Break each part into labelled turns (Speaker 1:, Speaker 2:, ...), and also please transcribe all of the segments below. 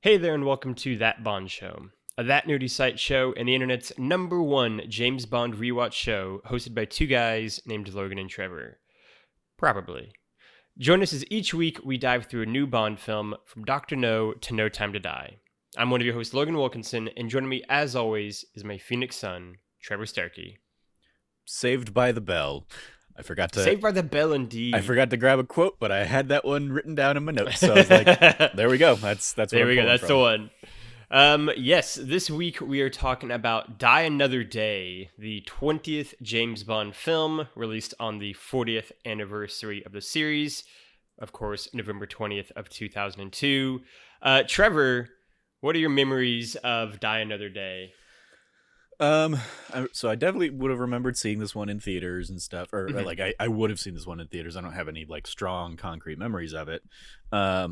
Speaker 1: Hey there, and welcome to That Bond Show, a That Nerdy Site show and the internet's #1 James Bond rewatch show, hosted by two guys named Logan and Trevor. Probably. Join us as each week we dive through a new Bond film, from Dr. No to No Time to Die. I'm one of your hosts, Logan Wilkinson, and joining me, as always, is my Phoenix son, Trevor Starkey.
Speaker 2: Saved by the Bell.
Speaker 1: Saved by the Bell, indeed.
Speaker 2: I forgot to grab a quote, but I had that one written down in my notes, so I was like, "There we go. That's what
Speaker 1: there
Speaker 2: I'm
Speaker 1: we go.
Speaker 2: pulling
Speaker 1: That's
Speaker 2: from."
Speaker 1: the one. Yes, this week we are talking about Die Another Day, the 20th James Bond film, released on the 40th anniversary of the series, of course, November 20th of 2002. Trevor, what are your memories of Die Another Day?
Speaker 2: So I definitely would have remembered seeing this one in theaters and stuff, or
Speaker 1: Mhm.
Speaker 2: like I would have seen this one in theaters. I don't have any like strong, concrete memories of it. I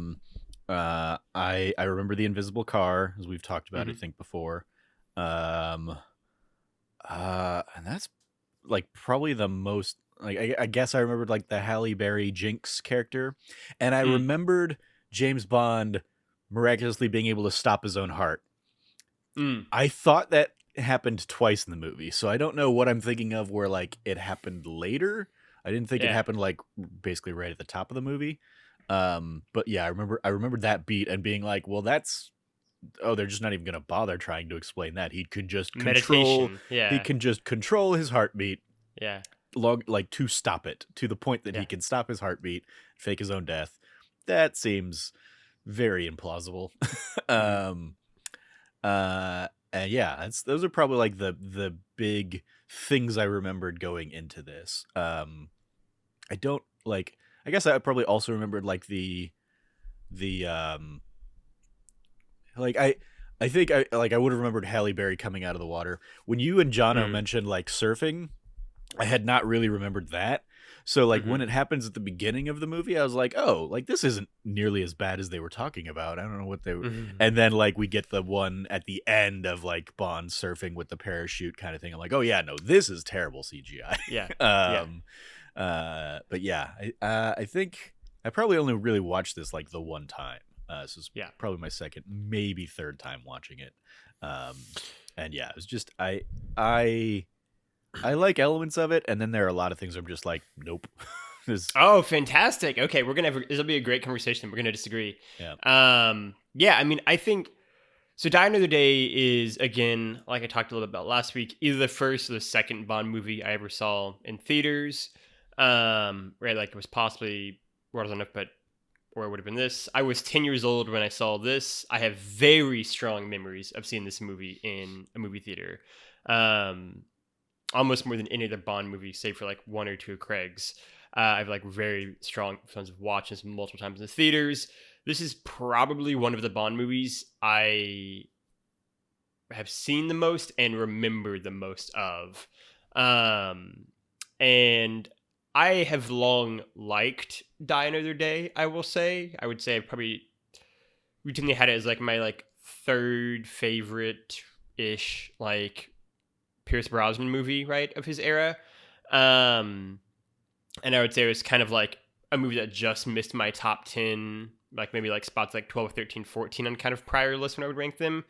Speaker 2: remember the invisible car, as we've talked about, I
Speaker 1: Mhm.
Speaker 2: think before. And that's like probably the most like I guess I remembered like the Halle Berry Jinx character, and I
Speaker 1: Mm.
Speaker 2: remembered James Bond miraculously being able to stop his own heart.
Speaker 1: Mm.
Speaker 2: I thought that happened twice in the movie, so I don't know what I'm thinking of where like it happened later. I didn't think it
Speaker 1: Yeah.
Speaker 2: happened like basically right at the top of the movie. But yeah, I remembered that beat and being like, well, they're just not even gonna bother trying to explain that. He can just
Speaker 1: Meditation. Yeah.
Speaker 2: control his heartbeat
Speaker 1: Yeah.
Speaker 2: like to stop it to the point that
Speaker 1: Yeah.
Speaker 2: he can stop his heartbeat, fake his own death. That seems very implausible. um and yeah, those are probably like the big things I remembered going into this. I don't like. I guess I probably also remembered like the like I think I would have remembered Halle Berry coming out of the water when you and Jono
Speaker 1: Mm.
Speaker 2: mentioned like surfing. I had not really remembered that. So like
Speaker 1: Mhm.
Speaker 2: when it happens at the beginning of the movie, I was like, "Oh, like this isn't nearly as bad as they were talking about." I don't know what they were.
Speaker 1: Mhm.
Speaker 2: And then like we get the one at the end of like Bond surfing with the parachute kind of thing. I'm like, "Oh yeah, no, this is terrible CGI."
Speaker 1: Yeah. Yeah.
Speaker 2: um but yeah, I think I probably only really watched this like the one time. This is
Speaker 1: Yeah.
Speaker 2: probably my second, maybe third time watching it. Um and yeah, it was just I like elements of it, and then there are a lot of things I'm just like, nope.
Speaker 1: Oh, fantastic. Okay, this will be a great conversation. We're gonna disagree.
Speaker 2: Yeah.
Speaker 1: Yeah, I mean, I think so. Die Another Day is, again, like I talked a little bit about last week, either the first or the second Bond movie I ever saw in theaters. Right, like it was possibly World Enough, but or it would have been this. I was 10 years old when I saw this. I have very strong memories of seeing this movie in a movie theater. Almost more than any other Bond movie, save for like one or two of Craig's. I have like very strong sense of watching this multiple times in the theaters. This is probably one of the Bond movies I have seen the most and remember the most of. And I have long liked Die Another Day, I will say. I would say I probably routinely had it as like my like third favorite-ish like Pierce Brosnan movie, right, of his era. And I would say it was kind of like a movie that just missed my top 10, like maybe like spots like 12, 13, 14 on kind of prior lists when I would rank them.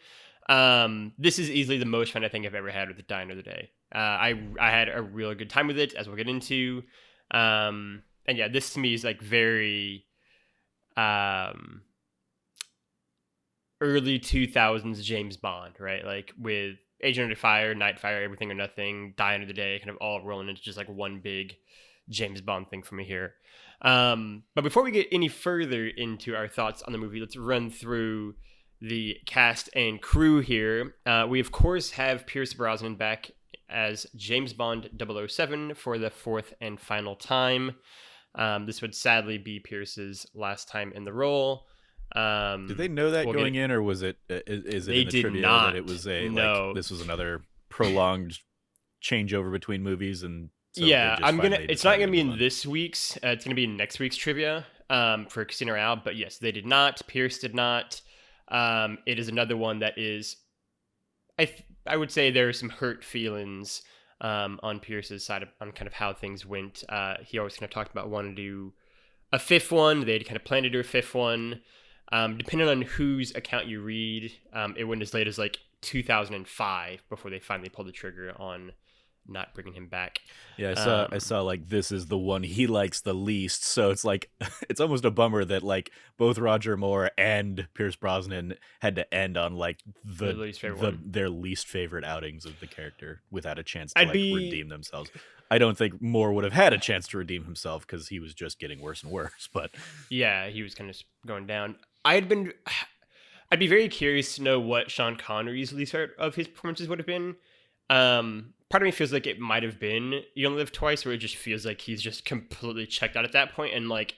Speaker 1: This is easily the most fun I think I've ever had with the Die Another Day. I had a real good time with it, as we'll get into. And yeah, this to me is like very early 2000s James Bond, right? Like with Agent Under Fire, Nightfire, Everything or Nothing, Die Another Day, kind of all rolling into just like one big James Bond thing for me here. But before we get any further into our thoughts on the movie, let's run through the cast and crew here. We, of course, have Pierce Brosnan back as James Bond 007 for the fourth and final time. This would sadly be Pierce's last time in the role.
Speaker 2: Did they know that going in, or was it? Is it
Speaker 1: They
Speaker 2: in the
Speaker 1: did
Speaker 2: trivia
Speaker 1: not.
Speaker 2: that it was a
Speaker 1: No.
Speaker 2: like this was another prolonged changeover between movies, and so
Speaker 1: Yeah,
Speaker 2: they just finally
Speaker 1: It's not
Speaker 2: decided
Speaker 1: gonna
Speaker 2: to
Speaker 1: be
Speaker 2: move
Speaker 1: in
Speaker 2: on?
Speaker 1: this week's. It's gonna be in next week's trivia. For Casino Royale, but yes, they did not. Pierce did not. It is another one that is. I would say there are some hurt feelings on Pierce's side on kind of how things went. He always kind of talked about wanting to do a fifth one. They kind of planned to do a fifth one. Depending on whose account you read, it went as late as like 2005 before they finally pulled the trigger on not bringing him back.
Speaker 2: Yeah, I saw like this is the one he likes the least. So it's like it's almost a bummer that like both Roger Moore and Pierce Brosnan had to end on like
Speaker 1: Their least favorite one.
Speaker 2: their least favorite outings of the character without a chance to
Speaker 1: I'd
Speaker 2: like
Speaker 1: be-
Speaker 2: redeem themselves. I don't think Moore would have had a chance to redeem himself because he was just getting worse and worse. But
Speaker 1: Yeah, he was kind of going down. I'd be very curious to know what Sean Connery's least favorite of his performances would have been. Part of me feels like it might have been You Only Live Twice, where it just feels like he's just completely checked out at that point, and like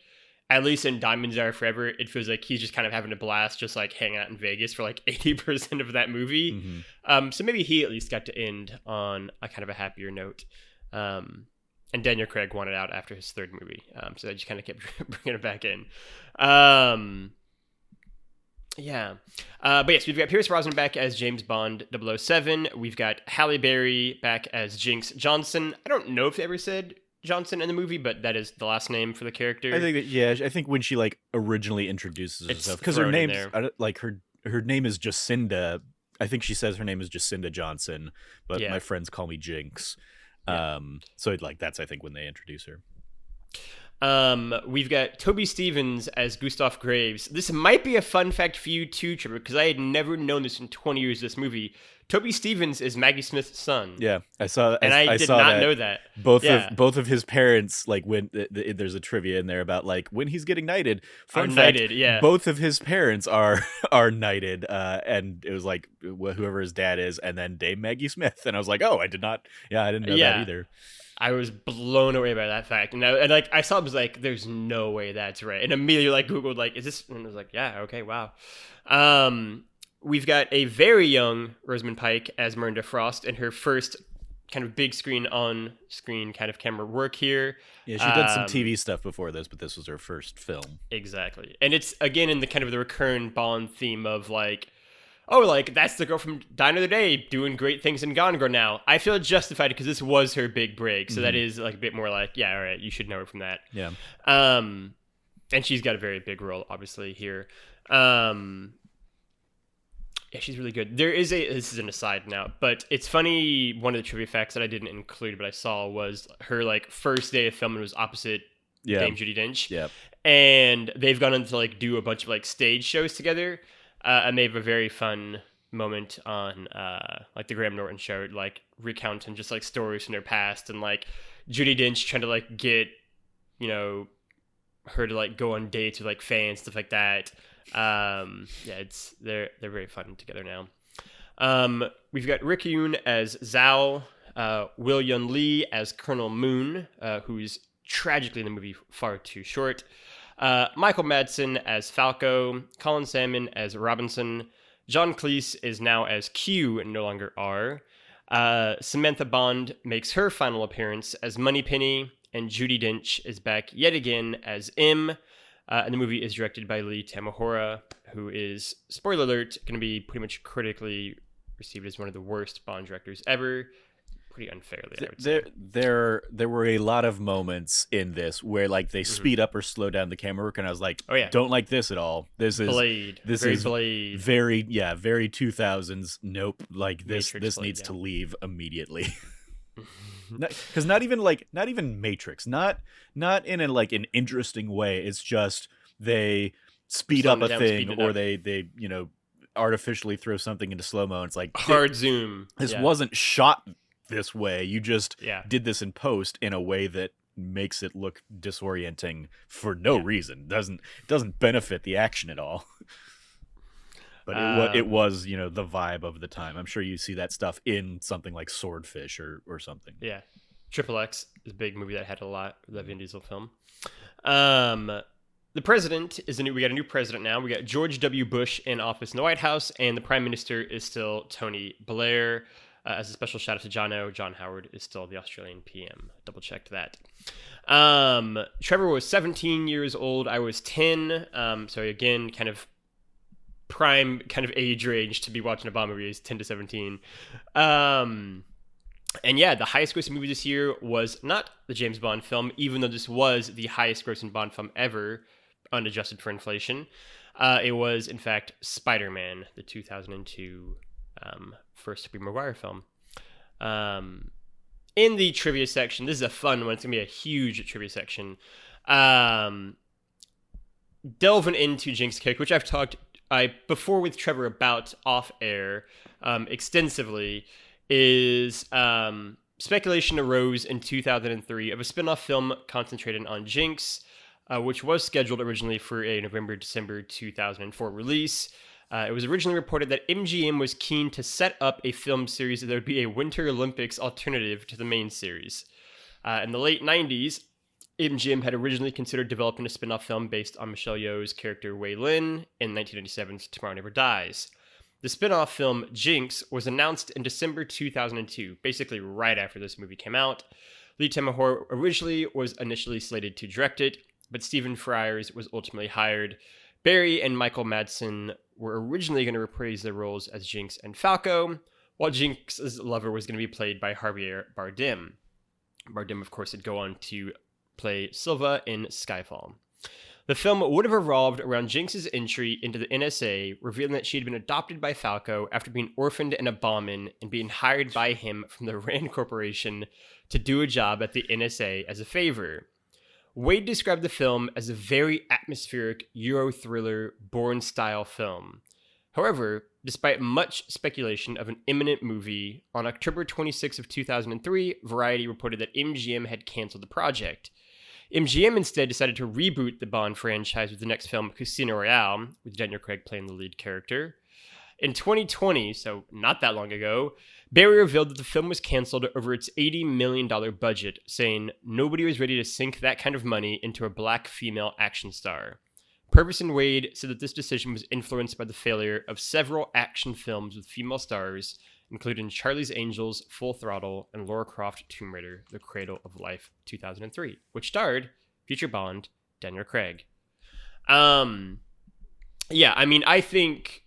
Speaker 1: at least in Diamonds Are Forever, it feels like he's just kind of having a blast, just like hanging out in Vegas for like 80% of that movie.
Speaker 2: mm-hmm.
Speaker 1: So maybe he at least got to end on a kind of a happier note. And Daniel Craig wanted out after his third movie, so they just kind of kept bringing it back in. Yeah. But yes, we've got Pierce Brosnan back as James Bond 007. We've got Halle Berry back as Jinx Johnson. I don't know if they ever said Johnson in the movie, but that is the last name for the character.
Speaker 2: I think that, yeah, I think when she like originally introduces herself, because her name's like her name is Jacinda. I think she says her name is Jacinda Johnson, but my friends call me Jinx.
Speaker 1: Yeah.
Speaker 2: So like that's I think when they introduce her.
Speaker 1: We've got Toby Stevens as Gustav Graves. This might be a fun fact for you too, Trevor, because I had never known this in 20 years of this movie. Toby Stevens is Maggie Smith's son.
Speaker 2: Yeah, I saw,
Speaker 1: and I did not know that.
Speaker 2: Both of his parents, like when there's a trivia in there about like when he's getting knighted. Fun fact,
Speaker 1: knighted, yeah.
Speaker 2: Both of his parents are knighted, and it was like whoever his dad is, and then Dame Maggie Smith, and I was like, oh, I didn't know that either.
Speaker 1: I was blown away by that fact, and I saw it was like, there's no way that's right, and immediately like Googled like, is this? And I was like, yeah, okay, wow. We've got a very young Rosamund Pike as Miranda Frost in her first kind of big screen on screen kind of camera work here.
Speaker 2: Yeah, she did some TV stuff before this, but this was her first film.
Speaker 1: Exactly, and it's again in the kind of the recurring Bond theme of like, oh, like, that's the girl from Die Another Day doing great things in Gone Girl now. I feel justified because this was her big break. So that is like a bit more like, yeah, all right, you should know her from that.
Speaker 2: Yeah.
Speaker 1: And she's got a very big role, obviously, here. Yeah, she's really good. This is an aside now, but it's funny, one of the trivia facts that I didn't include, but I saw was her like first day of filming was opposite Dame Judi Dench.
Speaker 2: Yeah.
Speaker 1: And they've gone on to like do a bunch of like stage shows together. And they have a very fun moment on like the Graham Norton show, like recounting just like stories from their past, and like Judi Dench trying to like get, you know, her to like go on dates with like fans, stuff like that. Yeah, they're very fun together now. We've got Rick Yoon as Zhao, Will Yun Lee as Colonel Moon, who's tragically in the movie far too short. Michael Madsen as Falco, Colin Salmon as Robinson, John Cleese is now as Q and no longer R. Samantha Bond makes her final appearance as Moneypenny, and Judi Dench is back yet again as M. And the movie is directed by Lee Tamahora, who is, spoiler alert, going to be pretty much critically received as one of the worst Bond directors ever. Pretty unfairly, I would say.
Speaker 2: There were a lot of moments in this where like they speed up or slow down the camera work, and I was like, oh yeah, don't like this at all. This is
Speaker 1: Blade.
Speaker 2: Very 2000s. Nope, like this needs to leave immediately. Because not even Matrix, not in a, like an interesting way. It's just they speed up a thing, or they you know artificially throw something into slow mo. It's like
Speaker 1: hard zoom.
Speaker 2: This wasn't shot this way. You just did this in post in a way that makes it look disorienting for no reason. Doesn't benefit the action at all. But it was, you know, the vibe of the time. I'm sure you see that stuff in something like Swordfish or something.
Speaker 1: Yeah. Triple X is a big movie that had a lot of the Vin Diesel film. The president we got a new president now. We got George W. Bush in office in the White House, and the prime minister is still Tony Blair. As a special shout out to John O, John Howard is still the Australian PM. Double checked that. Trevor was 17 years old. I was 10. So again, kind of prime kind of age range to be watching a Bond movie is 10 to 17. And yeah, the highest grossing movie this year was not the James Bond film, even though this was the highest grossing Bond film ever, unadjusted for inflation. It was, in fact, Spider-Man, the 2002 first Tobey Maguire film. In the trivia section, this is a fun one. It's going to be a huge trivia section. Delving into Jinx's character, which I've talked before with Trevor about off-air extensively, is speculation arose in 2003 of a spin-off film concentrated on Jinx, which was scheduled originally for a November-December 2004 release. It was originally reported that MGM was keen to set up a film series that would be a Winter Olympics alternative to the main series. In the late 90s, MGM had originally considered developing a spin-off film based on Michelle Yeoh's character Wei Lin in 1997's Tomorrow Never Dies. The spin-off film Jinx was announced in December 2002, basically right after this movie came out. Lee Tamahori originally was initially slated to direct it, but Stephen Frears was ultimately hired. Barry and Michael Madsen were originally going to reprise their roles as Jinx and Falco, while Jinx's lover was going to be played by Javier Bardem. Bardem, of course, would go on to play Silva in Skyfall. The film would have revolved around Jinx's entry into the NSA, revealing that she had been adopted by Falco after being orphaned in a bombing and being hired by him from the Rand Corporation to do a job at the NSA as a favor. Wade described the film as a very atmospheric Euro thriller, Bourne-style film. However, despite much speculation of an imminent movie, on October 26 of 2003, Variety reported that MGM had canceled the project. MGM instead decided to reboot the Bond franchise with the next film, Casino Royale, with Daniel Craig playing the lead character. In 2020, so not that long ago, Barry revealed that the film was canceled over its $80 million budget, saying nobody was ready to sink that kind of money into a black female action star. Purvis and Wade said that this decision was influenced by the failure of several action films with female stars, including Charlie's Angels, Full Throttle, and Lara Croft Tomb Raider, The Cradle of Life, 2003, which starred future Bond, Daniel Craig. I think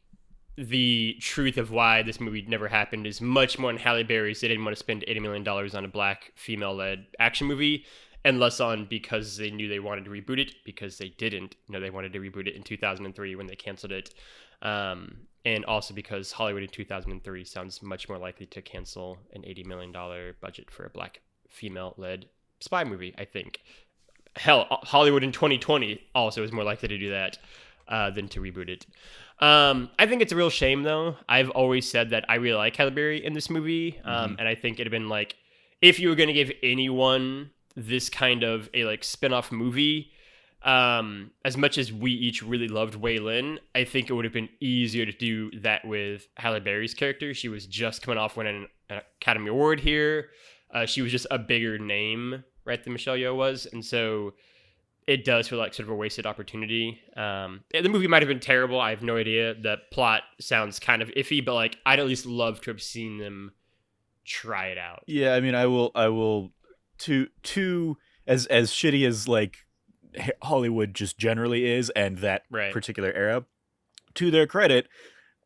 Speaker 1: the truth of why this movie never happened is much more on Halle Berry's. They didn't want to spend $80 million on a black female-led action movie, and less on because they knew they wanted to reboot it, because they didn't. They wanted to reboot it in 2003 when they canceled it. And also because Hollywood in 2003 sounds much more likely to cancel an $80 million budget for a black female-led spy movie, I think. Hell, Hollywood in 2020 also is more likely to do that than to reboot it. I think it's a real shame, though. I've always said that I really like Halle Berry in this movie, and I think it'd have been like, if you were going to give anyone this kind of a spin-off movie, as much as we each really loved Wei Lin, I think it would have been easier to do that with Halle Berry's character. She was just coming off winning an Academy Award here. She was just a bigger name, right, than Michelle Yeoh was, and so it does feel like sort of a wasted opportunity. The movie might have been terrible. I have no idea. The plot sounds kind of iffy, but I'd at least love to have seen them try it out.
Speaker 2: Yeah, I mean, I will. To as shitty as Hollywood just generally is, and that particular era, to their credit,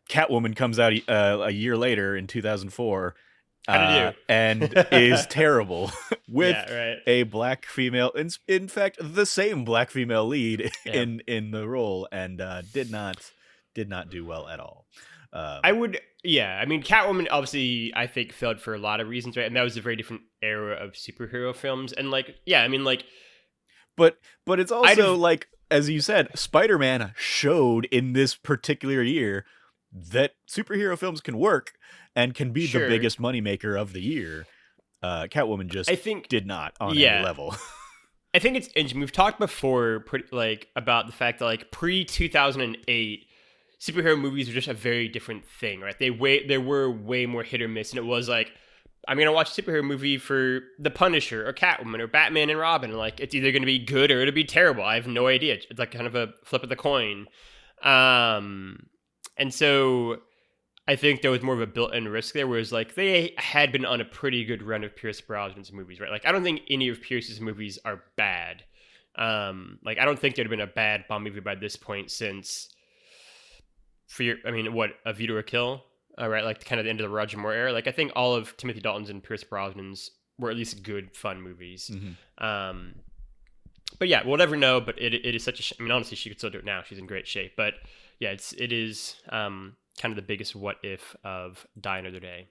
Speaker 2: Catwoman comes out a year later in 2004. And is terrible with a black female, in fact, the same black female lead in the role, and did not do well at all.
Speaker 1: Catwoman obviously I think failed for a lot of reasons, right? And that was a very different era of superhero films, and
Speaker 2: but it's also as you said, Spider-Man showed in this particular year that superhero films can work and can be the biggest moneymaker of the year. Catwoman just did not on any level.
Speaker 1: I think it's we've talked before about the fact that pre-2008 superhero movies were just a very different thing, right? They were way more hit or miss, and it was I'm gonna watch a superhero movie for The Punisher or Catwoman or Batman and Robin, and it's either gonna be good or it'll be terrible. I have no idea. It's kind of a flip of the coin. And so I think there was more of a built-in risk there, whereas they had been on a pretty good run of Pierce Brosnan's movies, right? I don't think any of Pierce's movies are bad. I don't think there'd have been a bad Bond movie by this point since A View to a Kill, right? Kind of the end of the Roger Moore era. I think all of Timothy Dalton's and Pierce Brosnan's were at least good, fun movies. But yeah, we'll never know. But it is such a. I mean, honestly, she could still do it now. She's in great shape. But yeah, it is kind of the biggest what if of Die Another Day.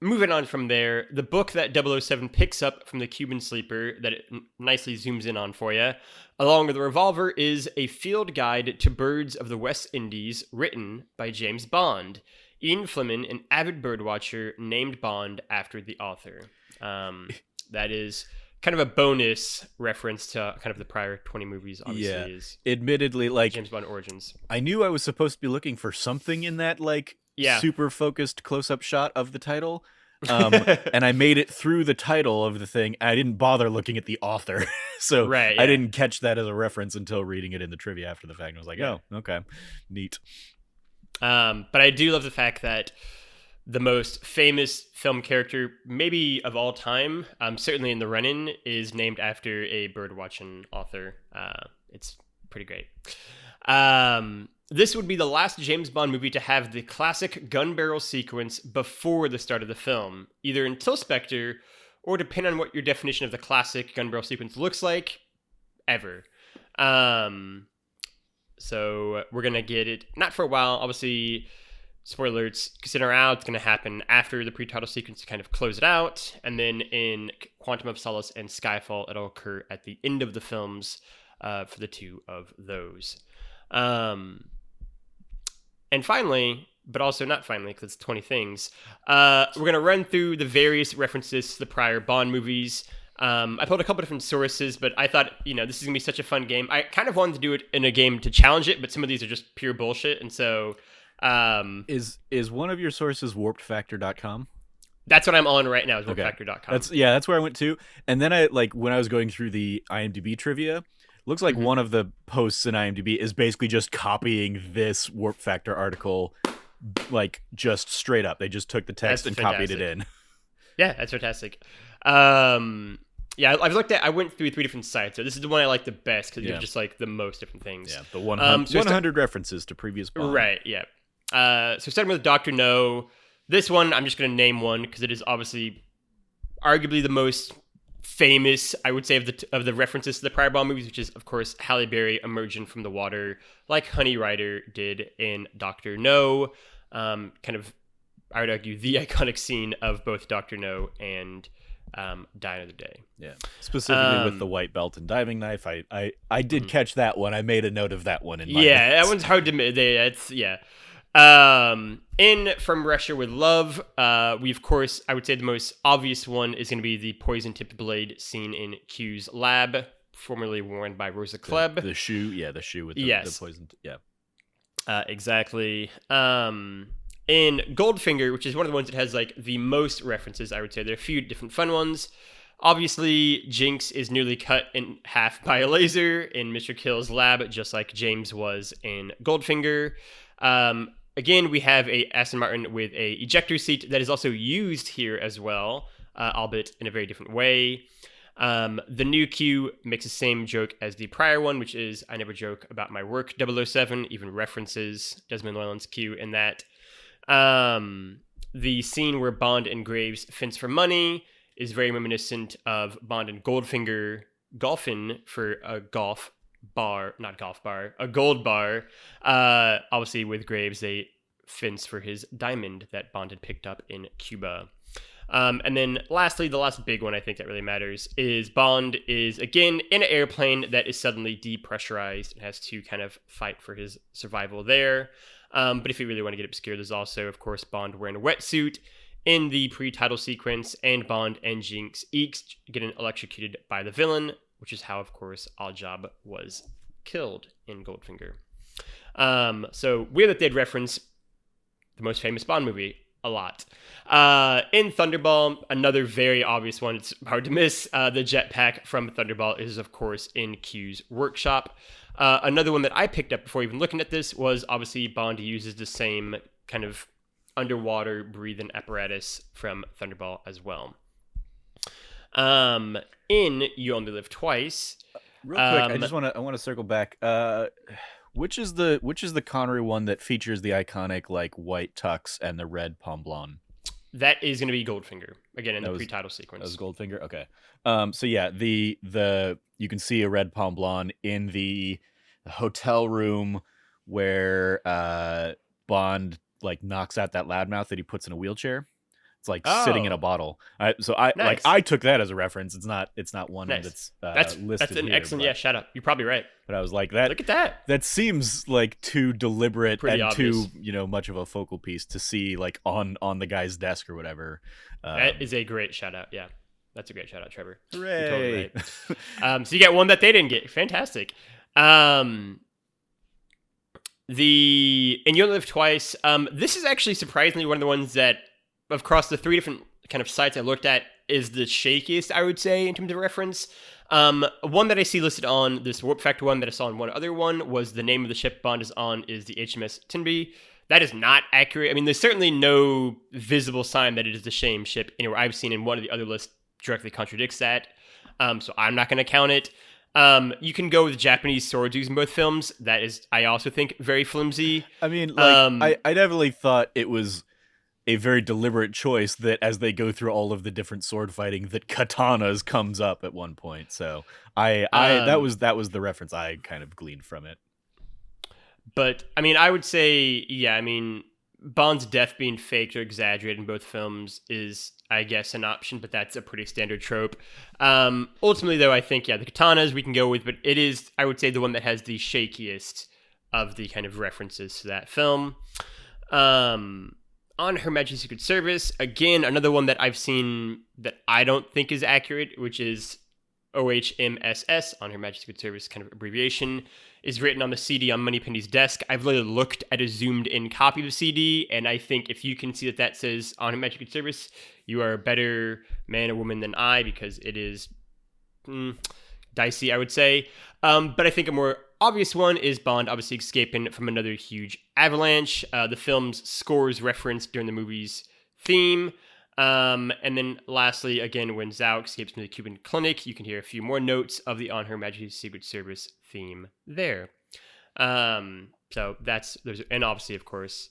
Speaker 1: Moving on from there, the book that 007 picks up from the Cuban sleeper that it nicely zooms in on for you, along with the revolver, is a field guide to birds of the West Indies written by James Bond. Ian Fleming, an avid birdwatcher, named Bond after the author. That is kind of a bonus reference to kind of the prior 20 movies, obviously. Is
Speaker 2: admittedly, like,
Speaker 1: James Bond Origins.
Speaker 2: I knew I was supposed to be looking for something in that, like, super focused close-up shot of the title. And I made it through the title of the thing. I didn't bother looking at the author. So I didn't catch that as a reference until reading it in the trivia after the fact. And I was like, oh, okay. Neat.
Speaker 1: But I do love the fact that the most famous film character, maybe of all time, certainly in the run-in, is named after a bird-watching author. It's pretty great. This would be the last James Bond movie to have the classic gun barrel sequence before the start of the film, either until Spectre, or depending on what your definition of the classic gun barrel sequence looks like, ever. So we're going to get it, not for a while, obviously, spoiler alerts, Casino Royale, it's going to happen after the pre-title sequence to kind of close it out, and then in Quantum of Solace and Skyfall, it'll occur at the end of the films for the two of those. And finally, but also not finally, because it's 20 things, we're going to run through the various references to the prior Bond movies. I pulled a couple different sources, but I thought, this is going to be such a fun game. I kind of wanted to do it in a game to challenge it, but some of these are just pure bullshit, and so...
Speaker 2: Is one of your sources warpedfactor.com?
Speaker 1: That's what I'm on right now, is warpedfactor.com.
Speaker 2: That's where I went to. And then when I was going through the IMDb trivia... Looks like one of the posts in IMDb is basically just copying this Warp Factor article, like, just straight up. They just took the text and copied it in.
Speaker 1: Yeah, that's fantastic. I went through 3 different sites. So this is the one I like the best because you have just, like, the most different things.
Speaker 2: Yeah, the 100 references to previous Bond.
Speaker 1: Right, yeah. So starting with Dr. No, this one, I'm just going to name one because it is obviously arguably the most famous, I would say, of the references to the prior Bond movies, which is, of course, Halle Berry emerging from the water like Honey Rider did in Dr. No. Kind of, I would argue, the iconic scene of both Dr. No and Die Another Day. Yeah.
Speaker 2: Specifically with the white belt and diving knife. I did catch that one. I made a note of that one in my
Speaker 1: notes.
Speaker 2: That
Speaker 1: one's hard to miss. In From Russia with Love, we, of course, I would say the most obvious one is going to be the poison-tipped blade scene in Q's lab, formerly worn by Rosa Klebb.
Speaker 2: The shoe with the poison.
Speaker 1: Exactly. In Goldfinger, which is one of the ones that has like the most references, I would say. There are a few different fun ones. Obviously, Jinx is nearly cut in half by a laser in Mr. Kill's lab, just like James was in Goldfinger. Again, we have a Aston Martin with a ejector seat that is also used here as well, albeit in a very different way. The new Q makes the same joke as the prior one, which is I never joke about my work, 007, even references Desmond Llewellyn's Q in that. The scene where Bond and Graves fence for money is very reminiscent of Bond and Goldfinger golfing for a gold bar. Obviously, with Graves, they fence for his diamond that Bond had picked up in Cuba. And then lastly, the last big one I think that really matters is Bond is, again, in an airplane that is suddenly depressurized and has to kind of fight for his survival there. But if you really want to get obscure, there's also, of course, Bond wearing a wetsuit in the pre-title sequence, and Bond and Jinx each getting electrocuted by the villain, which is how, of course, Oddjob was killed in Goldfinger. So weird that they'd reference the most famous Bond movie a lot. In Thunderball, another very obvious one, it's hard to miss, the jetpack from Thunderball is, of course, in Q's workshop. Another one that I picked up before even looking at this was obviously Bond uses the same kind of underwater breathing apparatus from Thunderball as well. In You Only Live Twice.
Speaker 2: Real quick, I want to circle back. Which is the Connery one that features the iconic like white tux and the red Pomblon?
Speaker 1: That is going to be Goldfinger again in
Speaker 2: That
Speaker 1: the
Speaker 2: was
Speaker 1: pre-title
Speaker 2: that
Speaker 1: sequence.
Speaker 2: was Goldfinger. Okay. So yeah, the you can see a red palm blonde in the hotel room where Bond like knocks out that loudmouth that he puts in a wheelchair. It's like sitting in a
Speaker 1: Oh,
Speaker 2: bottle. I
Speaker 1: nice.
Speaker 2: took that as a reference. It's not one
Speaker 1: Nice.
Speaker 2: that's
Speaker 1: That's
Speaker 2: listed
Speaker 1: an
Speaker 2: here,
Speaker 1: excellent. Yeah, shout out. You're probably right.
Speaker 2: but I was like
Speaker 1: Look at that.
Speaker 2: that seems like too deliberate
Speaker 1: Pretty
Speaker 2: and
Speaker 1: obvious.
Speaker 2: too much of a focal piece to see like on the guy's desk or whatever.
Speaker 1: That is a great shout out. Yeah, that's a great shout out, Trevor. You're totally
Speaker 2: Hooray!
Speaker 1: right. So you get one that they didn't get. Fantastic. And You Only Live Twice. This is actually surprisingly one of the ones that, across the 3 different kind of sites I looked at, is the shakiest, I would say, in terms of reference. One that I see listed on this Warp Factor one that I saw on one other one was the name of the ship Bond is on is the HMS Tinby. That is not accurate. I mean, there's certainly no visible sign that it is the same ship anywhere I've seen, in one of the other lists directly contradicts that. So I'm not going to count it. You can go with Japanese swords used in both films. That is, I also think, very flimsy.
Speaker 2: I mean, like, I definitely thought it was a very deliberate choice that as they go through all of the different sword fighting, that katanas comes up at one point. So that was the reference I kind of gleaned from it.
Speaker 1: But I mean, I would say, yeah, I mean, Bond's death being faked or exaggerated in both films is, I guess, an option, but that's a pretty standard trope. Ultimately, though, I think, yeah, the katanas we can go with, but it is, I would say, the one that has the shakiest of the kind of references to that film. On Her Majesty's Secret Service, again, another one that I've seen that I don't think is accurate, which is OHMSS, on Her Majesty's Secret Service kind of abbreviation, is written on the CD on Moneypenny's desk. I've literally looked at a zoomed-in copy of the CD, and I think if you can see that says on Her Majesty's Secret Service, you are a better man or woman than I, because it is dicey, I would say. But I think a more obvious one is Bond obviously escaping from another huge avalanche. The film's scores referenced during the movie's theme. And then lastly, again, when Zhao escapes from the Cuban clinic, you can hear a few more notes of the On Her Majesty's Secret Service theme there. So and obviously, of course,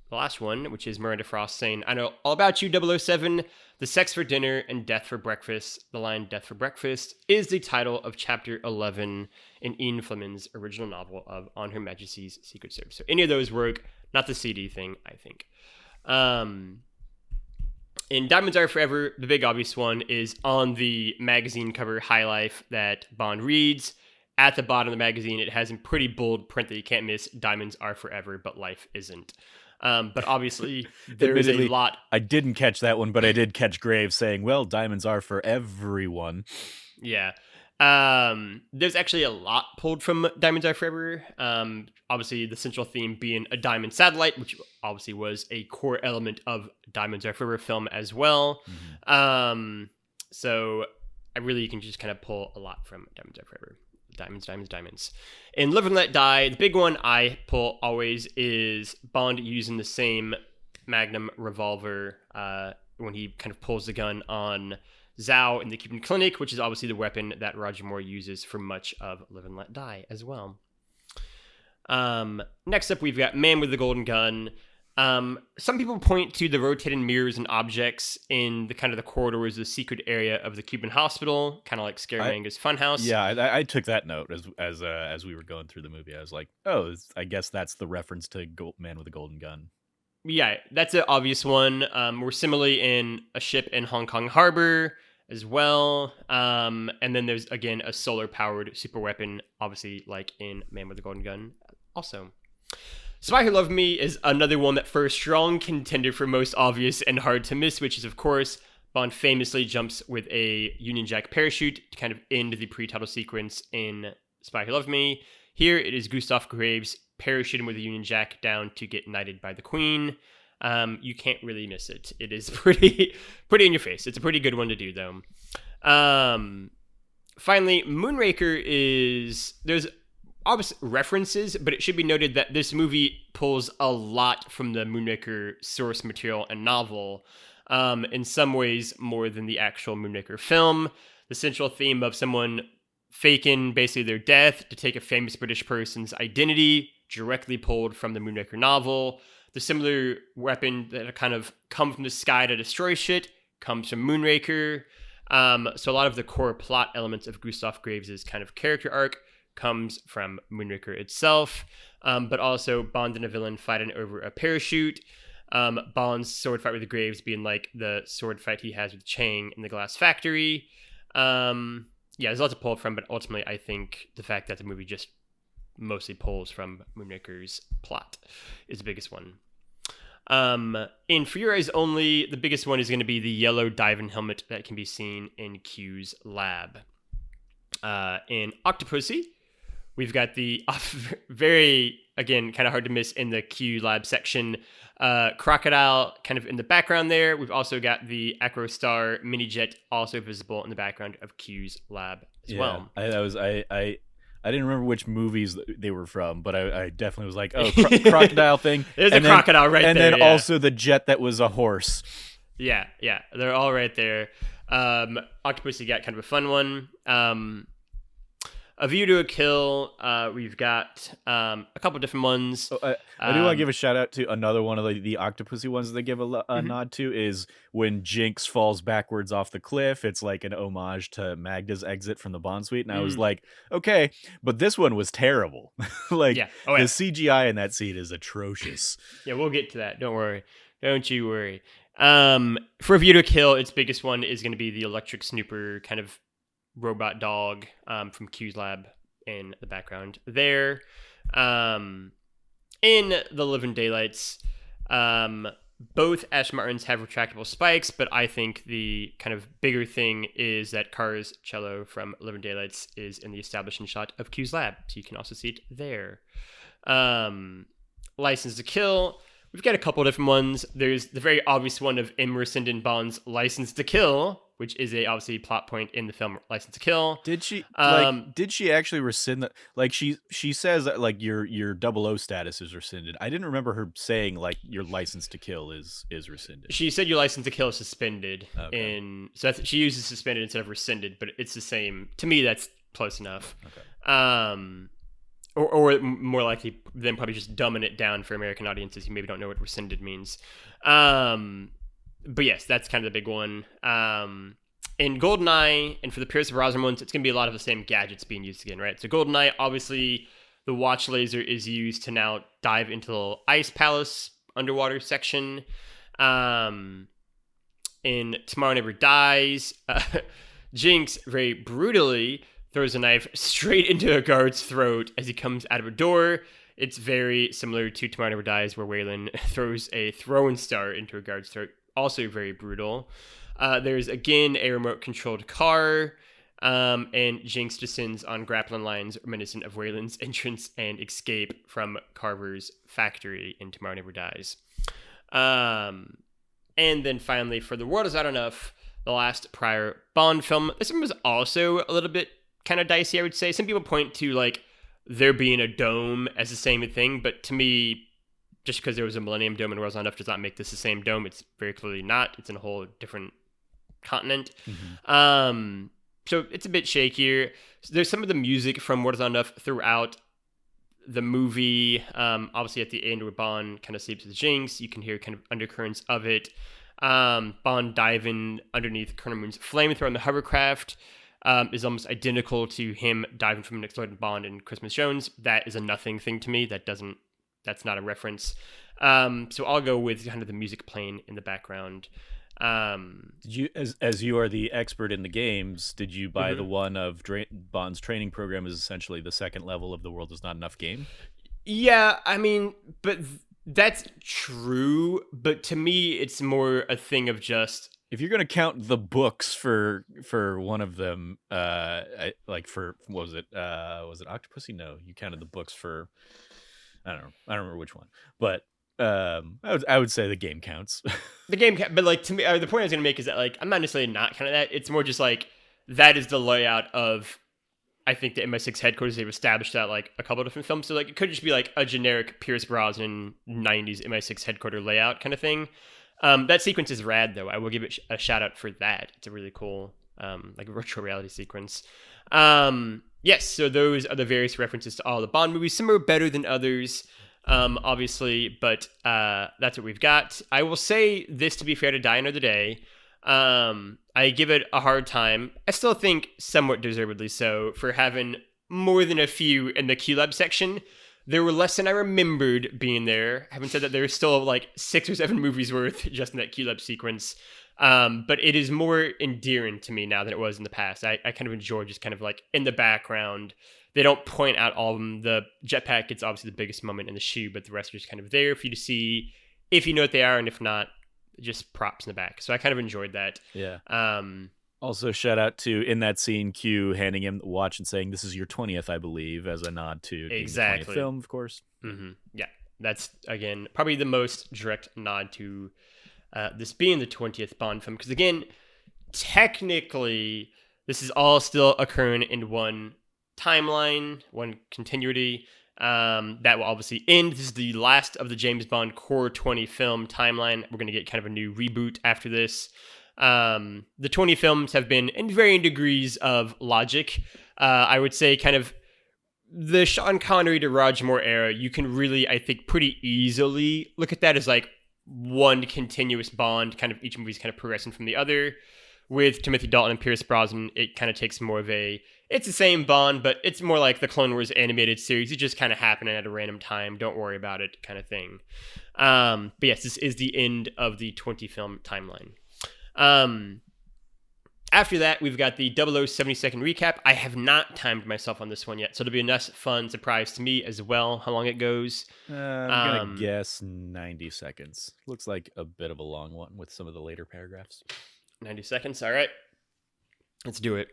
Speaker 1: the last one, which is Miranda Frost saying, "I know all about you, 007. The sex for dinner and death for breakfast." The line "death for breakfast" is the title of Chapter 11 in Ian Fleming's original novel of On Her Majesty's Secret Service. So any of those work, not the CD thing, I think. In Diamonds Are Forever, the big obvious one is on the magazine cover High Life that Bond reads. At the bottom of the magazine, it has in pretty bold print that you can't miss, "Diamonds are forever, but life isn't." But obviously, there is a lot.
Speaker 2: I didn't catch that one, but I did catch Graves saying, "Well, diamonds are for everyone."
Speaker 1: Yeah. There's actually a lot pulled from Diamonds Are Forever. Obviously, the central theme being a diamond satellite, which obviously was a core element of Diamonds Are Forever film as well. Mm-hmm. So you can just kind of pull a lot from Diamonds Are Forever. Diamonds, diamonds, diamonds. In Live and Let Die, the big one I pull always is Bond using the same Magnum revolver when he kind of pulls the gun on Zhao in the Cuban clinic, which is obviously the weapon that Roger Moore uses for much of Live and Let Die as well. Next up, we've got Man with the Golden Gun. Some people point to the rotating mirrors and objects in the kind of the corridors, the secret area of the Cuban hospital, kind of like Scaramanga's Funhouse.
Speaker 2: Yeah, I took that note as we were going through the movie. I was like, oh, I guess that's the reference to Man with a Golden Gun.
Speaker 1: Yeah, that's an obvious one. We're similarly in a ship in Hong Kong Harbor as well. And then there's, again, a solar-powered super weapon, obviously like in Man with a Golden Gun also. Spy Who Loved Me is another one that for a strong contender for most obvious and hard to miss, which is, of course, Bond famously jumps with a Union Jack parachute to kind of end the pre-title sequence in Spy Who Loved Me. Here it is Gustav Graves parachuting with a Union Jack down to get knighted by the Queen. You can't really miss it. It is pretty in your face. It's a pretty good one to do, though. Finally, Moonraker there's obvious references, but it should be noted that this movie pulls a lot from the Moonraker source material and novel, in some ways more than the actual Moonraker film. The central theme of someone faking basically their death to take a famous British person's identity directly pulled from the Moonraker novel. The similar weapon that kind of come from the sky to destroy shit comes from Moonraker. So a lot of the core plot elements of Gustav Graves' kind of character arc comes from Moonraker itself, but also Bond and a villain fighting over a parachute. Bond's sword fight with the Graves being like the sword fight he has with Chang in the Glass Factory. There's lots to pull from, but ultimately I think the fact that the movie just mostly pulls from Moonraker's plot is the biggest one. In For Your Eyes Only, the biggest one is going to be the yellow diving helmet that can be seen in Q's lab. In Octopussy, we've got the very, again, kind of hard to miss in the Q lab section, crocodile kind of in the background there. We've also got the Acrostar mini jet also visible in the background of Q's lab as well.
Speaker 2: I didn't remember which movies they were from, but I definitely was like, oh, crocodile thing.
Speaker 1: There's a crocodile right there.
Speaker 2: And then also the jet that was a horse.
Speaker 1: Yeah, they're all right there. Octopus, you got kind of a fun one. A View to a Kill, we've got a couple different ones.
Speaker 2: I do want to give a shout out to another one of the Octopussy ones that they give a nod to is when Jinx falls backwards off the cliff. It's like an homage to Magda's exit from the Bond suite. And I was like, okay, but this one was terrible. The CGI in that scene is atrocious.
Speaker 1: Yeah, we'll get to that. Don't worry. Don't you worry. For A View to a Kill, its biggest one is going to be the electric snooper kind of robot dog from Q's lab in the background there. In The Living Daylights, both Aston Martins have retractable spikes, but I think the kind of bigger thing is that Car's cello from Living Daylights is in the establishing shot of Q's lab, so you can also see it there. License to Kill, we've got a couple different ones. There's the very obvious one of M. Resendin Bond's License to Kill, which is a obviously plot point in the film License to Kill.
Speaker 2: Did she did she actually rescind that? Like she says that like your 00 status is rescinded. I didn't remember her saying like your license to kill is rescinded.
Speaker 1: She said your license to kill is suspended.
Speaker 2: Okay.
Speaker 1: She uses suspended instead of rescinded, but it's the same. To me, that's close enough.
Speaker 2: Okay.
Speaker 1: Or more likely than probably just dumbing it down for American audiences who maybe don't know what rescinded means. But yes, that's kind of the big one. In GoldenEye, and for the Pierce Brosnan ones, it's going to be a lot of the same gadgets being used again, right? So GoldenEye, obviously, the watch laser is used to now dive into the Ice Palace underwater section. In Tomorrow Never Dies, Jinx very brutally throws a knife straight into a guard's throat as he comes out of a door. It's very similar to Tomorrow Never Dies, where Waylon throws a throwing star into a guard's throat. Also very brutal. There's, again, a remote-controlled car, and Jinx descends on grappling lines reminiscent of Waylon's entrance and escape from Carver's factory in Tomorrow Never Dies. And then finally, for The World Is Not Enough, the last prior Bond film, this one was also a little bit kind of dicey, I would say. Some people point to, like, there being a dome as the same thing, but to me, just because there was a Millennium Dome in World Is Not Enough does not make this the same dome. It's very clearly not. It's in a whole different continent. So it's a bit shakier. So there's some of the music from World Is Not Enough throughout the movie. Obviously at the end where Bond kind of sleeps with Jinx, you can hear kind of undercurrents of it. Bond diving underneath Colonel Moon's flamethrower in the hovercraft is almost identical to him diving from an exploding Bond in Christmas Jones. That is a nothing thing to me. That's not a reference. So I'll go with kind of the music playing in the background.
Speaker 2: Did you, as you are the expert in the games, did you buy the one of Bond's training program is essentially the second level of The World Is Not Enough game?
Speaker 1: Yeah, I mean, but that's true. But to me, it's more a thing of just,
Speaker 2: if you're gonna count the books for one of them, like for what was it? Was it Octopussy? No, you counted the books for. I don't know. I don't remember which one, but I would say the game counts.
Speaker 1: The game, but like to me, the point I was gonna make is that like I'm not necessarily not kind of that. It's more just like that is the layout of. I think the MI6 headquarters, they've established that like a couple of different films. So like it could just be like a generic Pierce Brosnan 90s MI6 headquarter layout kind of thing. That sequence is rad though. I will give it a shout out for that. It's a really cool like virtual reality sequence. Yes, so those are the various references to all the Bond movies. Some are better than others, obviously, but that's what we've got. I will say this, to be fair to Die Another Day. I give it a hard time. I still think somewhat deservedly so for having more than a few in the QLab section. There were less than I remembered being there. Having said that, there's still like 6 or 7 movies worth just in that QLab sequence. But it is more endearing to me now than it was in the past. I kind of enjoy just kind of like in the background. They don't point out all of them. The jetpack gets obviously the biggest moment in the shoe, but the rest are just kind of there for you to see if you know what they are, and if not, just props in the back. So I kind of enjoyed that.
Speaker 2: Yeah. Also, shout out to, in that scene, Q handing him the watch and saying, "This is your 20th, I believe," as a nod to
Speaker 1: exactly
Speaker 2: the 20th film, of course.
Speaker 1: Mm-hmm. Yeah, that's, again, probably the most direct nod to this being the 20th Bond film. Because, again, technically, this is all still occurring in one timeline, one continuity. That will obviously end. This is the last of the James Bond Core 20 film timeline. We're going to get kind of a new reboot after this. The 20 films have been in varying degrees of logic. I would say kind of the Sean Connery to Roger Moore era, you can really, I think, pretty easily look at that as like one continuous Bond, kind of each movie's kind of progressing from the other. With Timothy Dalton and Pierce Brosnan, it kind of takes more of a, it's the same Bond, but it's more like the Clone Wars animated series. It's just kind of happening at a random time. Don't worry about it kind of thing. But yes, this is the end of the 20 film timeline. After that, we've got the 00 70-second recap. I have not timed myself on this one yet, so it'll be a nice, fun surprise to me as well, how long it goes.
Speaker 2: I'm going to guess 90 seconds. Looks like a bit of a long one with some of the later paragraphs.
Speaker 1: 90 seconds, all right. Let's do it.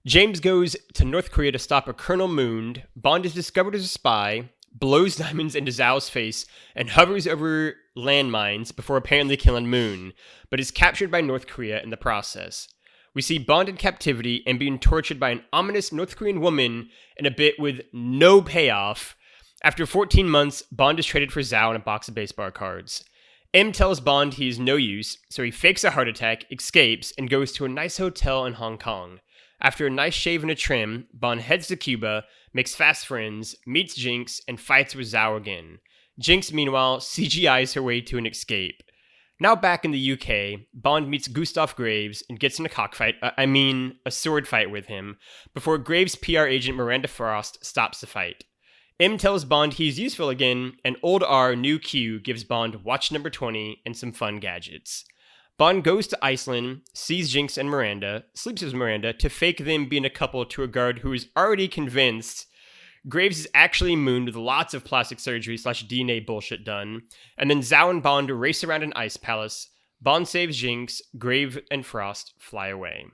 Speaker 1: James goes to North Korea to stop a Colonel Moon. Bond is discovered as a spy, blows diamonds into Zhao's face, and hovers over landmines before apparently killing Moon, but is captured by North Korea in the process. We see Bond in captivity and being tortured by an ominous North Korean woman in a bit with no payoff. After 14 months, Bond is traded for Zhao and a box of baseball cards. M tells Bond he is no use, so he fakes a heart attack, escapes, and goes to a nice hotel in Hong Kong. After a nice shave and a trim, Bond heads to Cuba, makes fast friends, meets Jinx, and fights with Zhao again. Jinx, meanwhile, CGIs her way to an escape. Now back in the UK, Bond meets Gustav Graves and gets in a sword fight with him, before Graves' PR agent Miranda Frost stops the fight. M tells Bond he's useful again, and old R, new Q, gives Bond watch number 20 and some fun gadgets. Bond goes to Iceland, sees Jinx and Miranda, sleeps with Miranda to fake them being a couple to a guard who is already convinced Graves is actually Moon with lots of plastic surgery / DNA bullshit done, and then Zhao and Bond race around an ice palace. Bond saves Jinx, Graves and Frost fly away.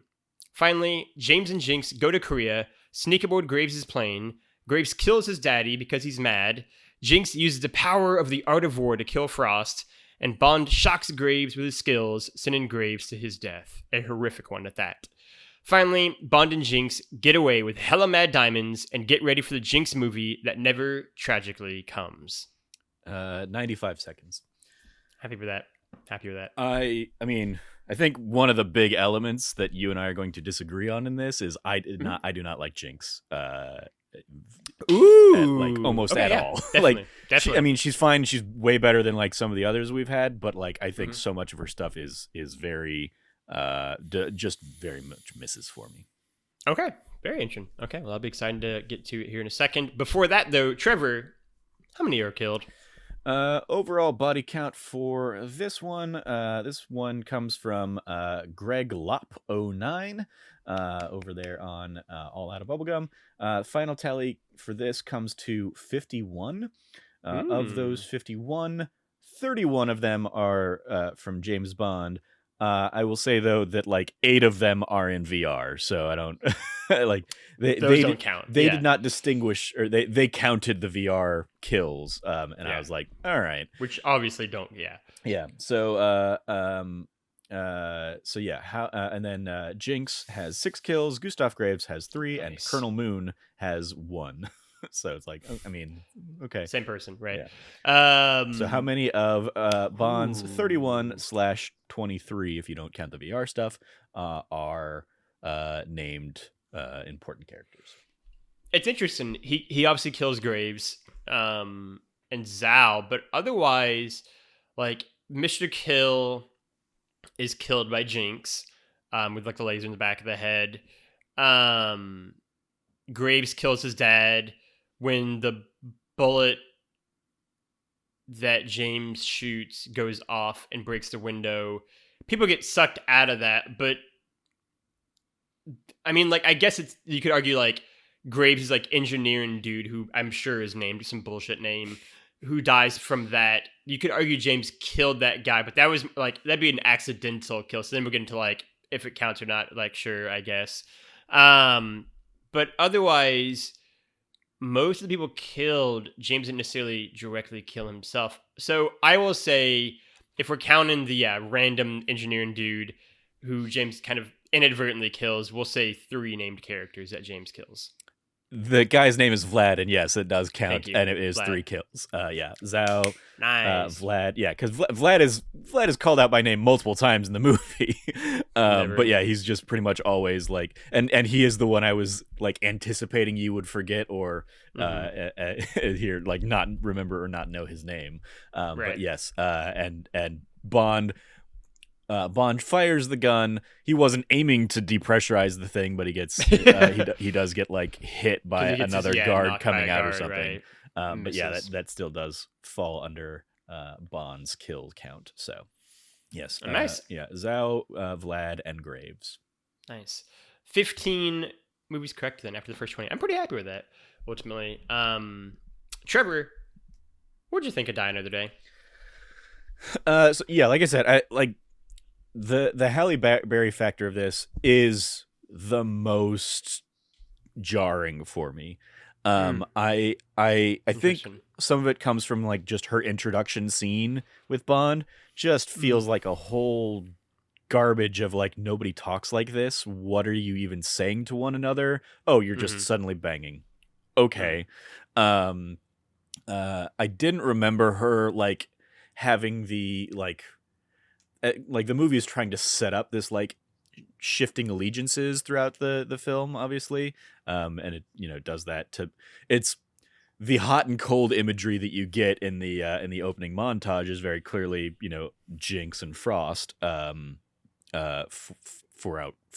Speaker 1: Finally, James and Jinx go to Korea, sneak aboard Graves' plane. Graves kills his daddy because he's mad. Jinx uses the power of the art of war to kill Frost, and Bond shocks Graves with his skills, sending Graves to his death. A horrific one at that. Finally, Bond and Jinx get away with hella mad diamonds and get ready for the Jinx movie that never tragically comes.
Speaker 2: 95 seconds.
Speaker 1: Happy with that.
Speaker 2: I mean, I think one of the big elements that you and I are going to disagree on in this is I do not like Jinx.
Speaker 1: Ooh,
Speaker 2: almost at all.
Speaker 1: Definitely, definitely.
Speaker 2: She's fine. She's way better than like some of the others we've had, but like I think so much of her stuff is very just very much misses for me.
Speaker 1: Okay, very interesting. Okay, well, I'll be excited to get to it here in a second. Before that, though, Trevor, how many are killed?
Speaker 2: Overall body count for this one comes from Greg Lop 09 over there on All Out of Bubblegum. Final tally for this comes to 51. Of those 51, 31 of them are from James Bond. I will say though that like 8 of them are in VR, so I don't like they
Speaker 1: don't count.
Speaker 2: They did not distinguish, or they counted the VR kills, and I was like, all right,
Speaker 1: which obviously don't. Yeah.
Speaker 2: So and then Jinx has 6 kills, Gustav Graves has 3, and Colonel Moon has 1. So it's like, I mean, okay,
Speaker 1: same person, right?
Speaker 2: Yeah. So how many of Bond's 31/23, if you don't count the VR stuff, are named important characters?
Speaker 1: it's interesting. He obviously kills Graves, and Zhao, but otherwise, like Mr. Kill is killed by Jinx, with like the laser in the back of the head. Um, Graves kills his dad when the bullet that James shoots goes off and breaks the window. People get sucked out of that, but I mean, like, I guess it's, you could argue like Graves is like engineering dude who I'm sure is named some bullshit name who dies from that. You could argue James killed that guy, but that was like, that'd be an accidental kill. So then we're getting to like if it counts or not. Like, sure, I guess. But otherwise, most of the people killed, James didn't necessarily directly kill himself. So I will say, if we're counting the random engineering dude who James kind of inadvertently kills, we'll say 3 named characters that James kills.
Speaker 2: The guy's name is Vlad, and yes, it does count,
Speaker 1: Thank you,
Speaker 2: and it is
Speaker 1: Vlad.
Speaker 2: 3 kills. Yeah, Zhao,
Speaker 1: Nice.
Speaker 2: Vlad, yeah, because Vlad is called out by name multiple times in the movie. But yeah, he's just pretty much always like, and he is the one I was like anticipating you would forget or here like not remember or not know his name.
Speaker 1: Right.
Speaker 2: But yes, and Bond. Bond fires the gun. He wasn't aiming to depressurize the thing, but he gets he does get like hit by another guard coming out or something. Right. But yeah, that still does fall under Bond's kill count. So yes,
Speaker 1: nice.
Speaker 2: Yeah, Zhao, Vlad, and Graves.
Speaker 1: Nice. 15 movies correct then after the first 20. I'm pretty happy with that. Ultimately, Trevor, what'd you think of Die Another Day?
Speaker 2: So yeah, like I said, I like. The Halle Berry factor of this is the most jarring for me. I think some of it comes from like just her introduction scene with Bond just feels like a whole garbage of like, nobody talks like this. What are you even saying to one another? Oh, you're just suddenly banging. Okay. I didn't remember her like having the like the movie is trying to set up this like shifting allegiances throughout the film, obviously, and it does that to it's the hot and cold imagery that you get in the opening montage is very clearly Jinx and Frost for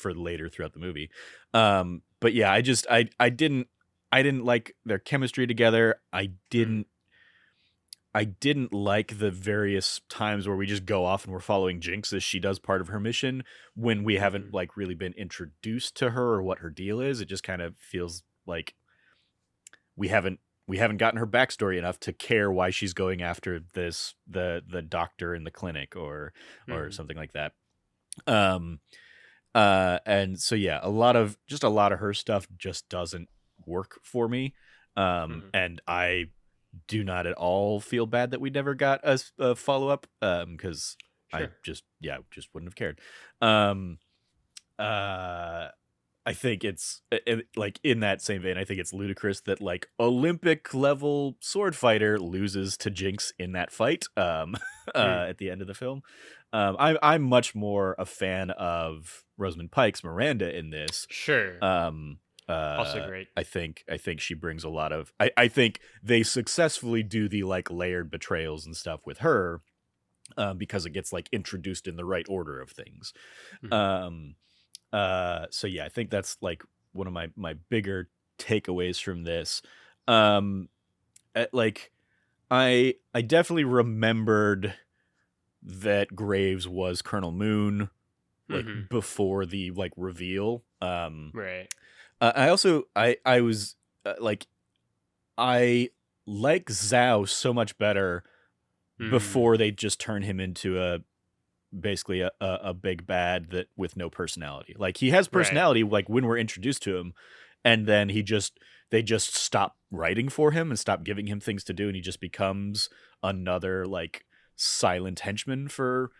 Speaker 2: later throughout the movie, but yeah, I didn't like their chemistry together. I didn't like the various times where we just go off and we're following Jinx as she does part of her mission when we haven't like really been introduced to her or what her deal is. It just kind of feels like we haven't gotten her backstory enough to care why she's going after the doctor in the clinic or something like that. And so yeah, a lot of her stuff just doesn't work for me. And I do not at all feel bad that we never got a follow-up, because I just wouldn't have cared. I think it's like in that same vein, I think it's ludicrous that like Olympic level sword fighter loses to Jinx in that fight at the end of the film. I'm much more a fan of Rosamund Pike's Miranda in this.
Speaker 1: Sure. Also great.
Speaker 2: I think she brings a lot of. I think they successfully do the like layered betrayals and stuff with her, because it gets like introduced in the right order of things. So yeah, I think that's like one of my bigger takeaways from this. Like I definitely remembered that Graves was Colonel Moon, like before the like reveal.
Speaker 1: Right.
Speaker 2: I also I was like I like Zhao so much better before they just turn him into basically a big bad that with no personality. Like he has personality like when we're introduced to him, and then they just stop writing for him and stop giving him things to do, and he just becomes another like silent henchman for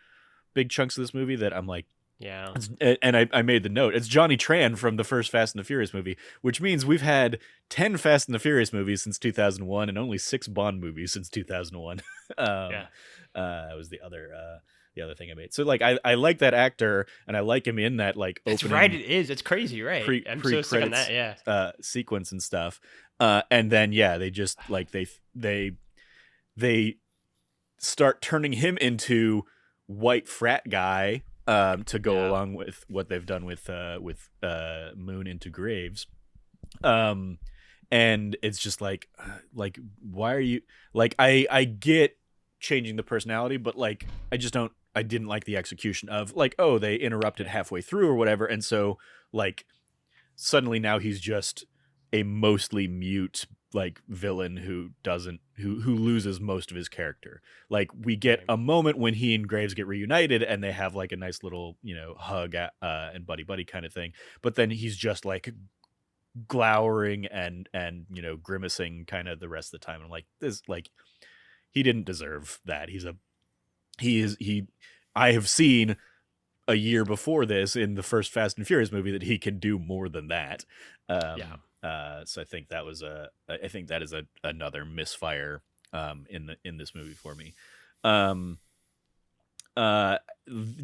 Speaker 2: big chunks of this movie that I'm like,
Speaker 1: Yeah.
Speaker 2: And I made the note. It's Johnny Tran from the first Fast and the Furious movie, which means we've had 10 Fast and the Furious movies since 2001 and only 6 Bond movies since 2001.
Speaker 1: Yeah.
Speaker 2: That was the other thing I made. So like I like that actor and I like him in that like
Speaker 1: That's
Speaker 2: opening
Speaker 1: right. It is. It's crazy, right? I'm so stuck on that. Yeah.
Speaker 2: sequence and stuff. And then yeah, they just like they start turning him into white frat guy to go along with what they've done with Moon into Graves. And it's just like why are you like I get changing the personality, but like I didn't like the execution of like, oh, they interrupted halfway through or whatever, and so like suddenly now he's just a mostly mute like villain who loses most of his character. Like we get a moment when he and Graves get reunited and they have like a nice little, hug and buddy kind of thing, but then he's just like glowering and grimacing kind of the rest of the time. I'm like, this, like, he didn't deserve that. I have seen a year before this in the first Fast and Furious movie that he can do more than that. So I think that was another misfire in this movie for me.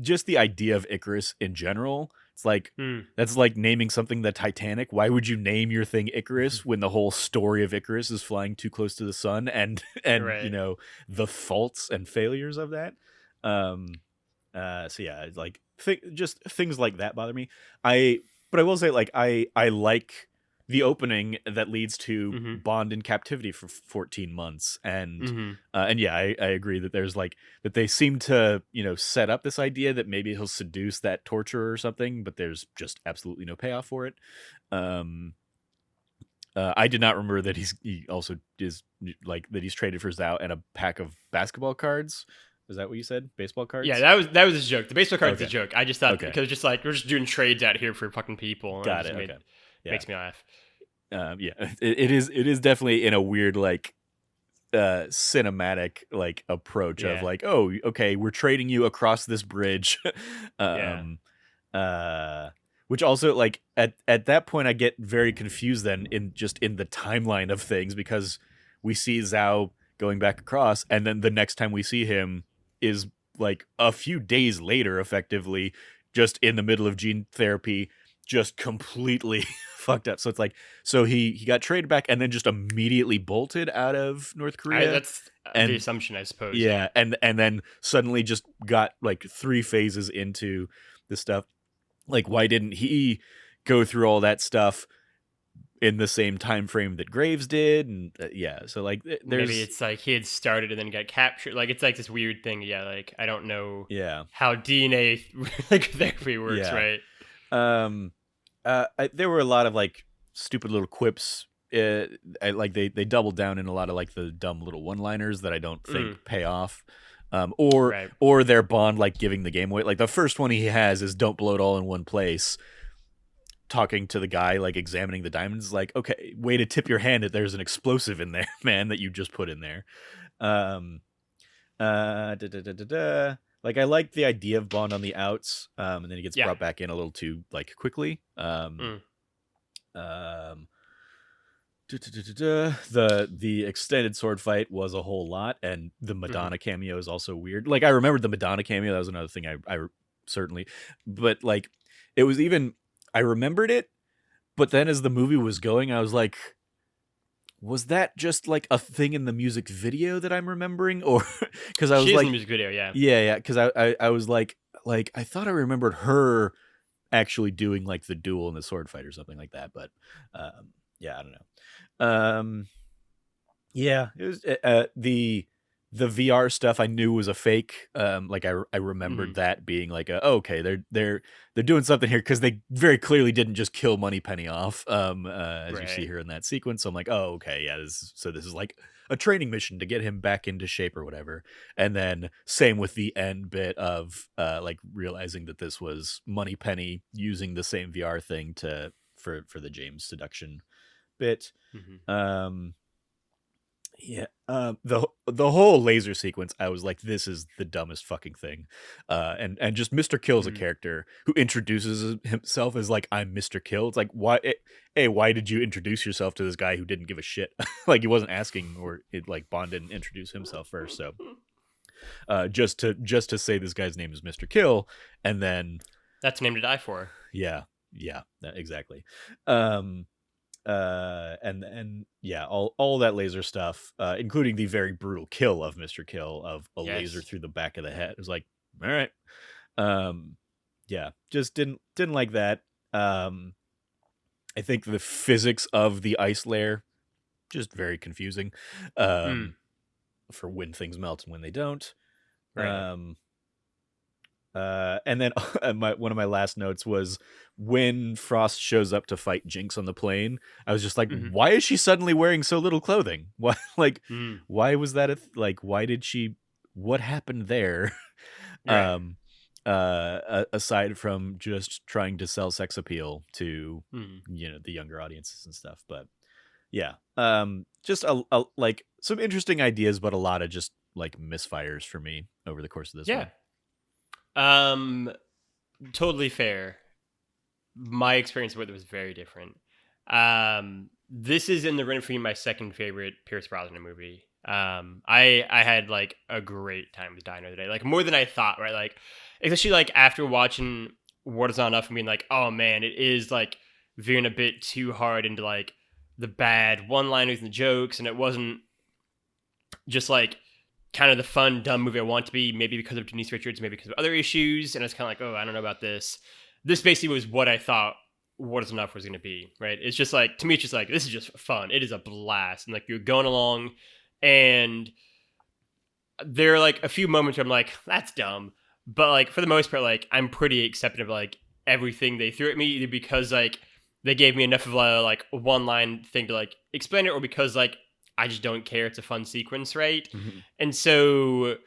Speaker 2: Just the idea of Icarus in general, it's like that's like naming something the Titanic. Why would you name your thing Icarus when the whole story of Icarus is flying too close to the sun and
Speaker 1: Right.
Speaker 2: The faults and failures of that? So yeah, like just things like that bother me. But I will say, like, I like the opening that leads to Bond in captivity for 14 months. And yeah, I agree that there's like, that they seem to, set up this idea that maybe he'll seduce that torturer or something, but there's just absolutely no payoff for it. I did not remember that he also is like, that he's traded for Zhao and a pack of basketball cards. Is that what you said? Baseball cards?
Speaker 1: Yeah, that was a joke. The baseball card's a joke. I just thought because just like we're just doing trades out here for fucking people.
Speaker 2: Got it. Okay. Yeah.
Speaker 1: Makes me laugh.
Speaker 2: Yeah, it is definitely in a weird like cinematic like approach of like, oh, okay, we're trading you across this bridge. Which also, like, at that point I get very confused then in the timeline of things, because we see Zhao going back across and then the next time we see him is like a few days later, effectively just in the middle of gene therapy, just completely fucked up. So it's like, so he got traded back and then just immediately bolted out of North Korea.
Speaker 1: That's the assumption, I suppose.
Speaker 2: Yeah, and then suddenly just got like 3 phases into this stuff. Like, why didn't he go through all that stuff in the same time frame that Graves did? And so like there's,
Speaker 1: maybe it's like he had started and then got captured. Like, it's like this weird thing. Yeah, like I don't know how DNA like therapy works, right?
Speaker 2: There were a lot of like stupid little quips. Like they doubled down in a lot of like the dumb little one-liners that I don't think pay off. Or their Bond like giving the game away. Like the first one he has is "Don't blow it all in one place." Talking to the guy, like examining the diamonds, like, okay, way to tip your hand that there's an explosive in there, man, that you just put in there. Like, I like the idea of Bond on the outs, and then he gets brought back in a little too like quickly. The extended sword fight was a whole lot, and the Madonna cameo is also weird. Like, I remembered the Madonna cameo. That was another thing I certainly, but like, it was even, I remembered it, but then as the movie was going, I was like, was that just like a thing in the music video that I'm remembering? Or because I was like,
Speaker 1: in the music video,
Speaker 2: because I was like I thought I remembered her actually doing like the duel in the sword fight or something like that, but I don't know. It was the VR stuff I knew was a fake. Like I remembered that being like okay, they're doing something here, because they very clearly didn't just kill Moneypenny off as you see here in that sequence. So I'm like, oh, okay, yeah, this is like a training mission to get him back into shape or whatever. And then same with the end bit of like realizing that this was Moneypenny using the same VR thing for the James seduction bit. Yeah. The whole laser sequence, I was like, this is the dumbest fucking thing. And just Mr. Kill is a
Speaker 1: Mm.
Speaker 2: character who introduces himself as like, I'm Mr. Kill. It's like, why did you introduce yourself to this guy who didn't give a shit? Like he wasn't asking, or it like Bond didn't introduce himself first. So just to say this guy's name is Mr. Kill, and then
Speaker 1: That's a name to die for.
Speaker 2: yeah, exactly. And yeah, all that laser stuff, including the very brutal kill of Mr. Kill of a laser
Speaker 1: Yes.
Speaker 2: through the back of the head. It was like, all right. Yeah, just didn't like that. I think the physics of the ice layer just very confusing. For when things melt and when they don't.
Speaker 1: Right.
Speaker 2: And then one of my last notes was when Frost shows up to fight Jinx on the plane. I was just like,
Speaker 1: Mhm.
Speaker 2: why is she suddenly wearing so little clothing? Why, like,
Speaker 1: Mm.
Speaker 2: why was that? Why did she? What happened there?
Speaker 1: Right.
Speaker 2: Aside from just trying to sell sex appeal to
Speaker 1: Mm.
Speaker 2: the younger audiences and stuff, but yeah, just like some interesting ideas, but a lot of just like misfires for me over the course of this
Speaker 1: Yeah.
Speaker 2: one.
Speaker 1: Totally fair. My experience with it was very different. This is in the running for me my second favorite Pierce Brosnan movie. I had like a great time with Die Another Day, like more than I thought. Right, like especially like after watching What Is Not Enough and being like, oh man, it is like veering a bit too hard into like the bad one-liners and the jokes, and it wasn't just like kind of the fun, dumb movie I want to be, maybe because of Denise Richards, maybe because of other issues. And it's kind of like, oh, I don't know about this. This basically was what I thought What Is Enough was going to be, right? It's just like, to me, it's just like, this is just fun. It is a blast. And like, you're going along, and there are like a few moments where I'm like, that's dumb. But like, for the most part, like, I'm pretty accepting of like everything they threw at me, either because like they gave me enough of a like one line thing to like explain it, or because like I just don't care. It's a fun sequence, right?
Speaker 2: Mhm.
Speaker 1: And so,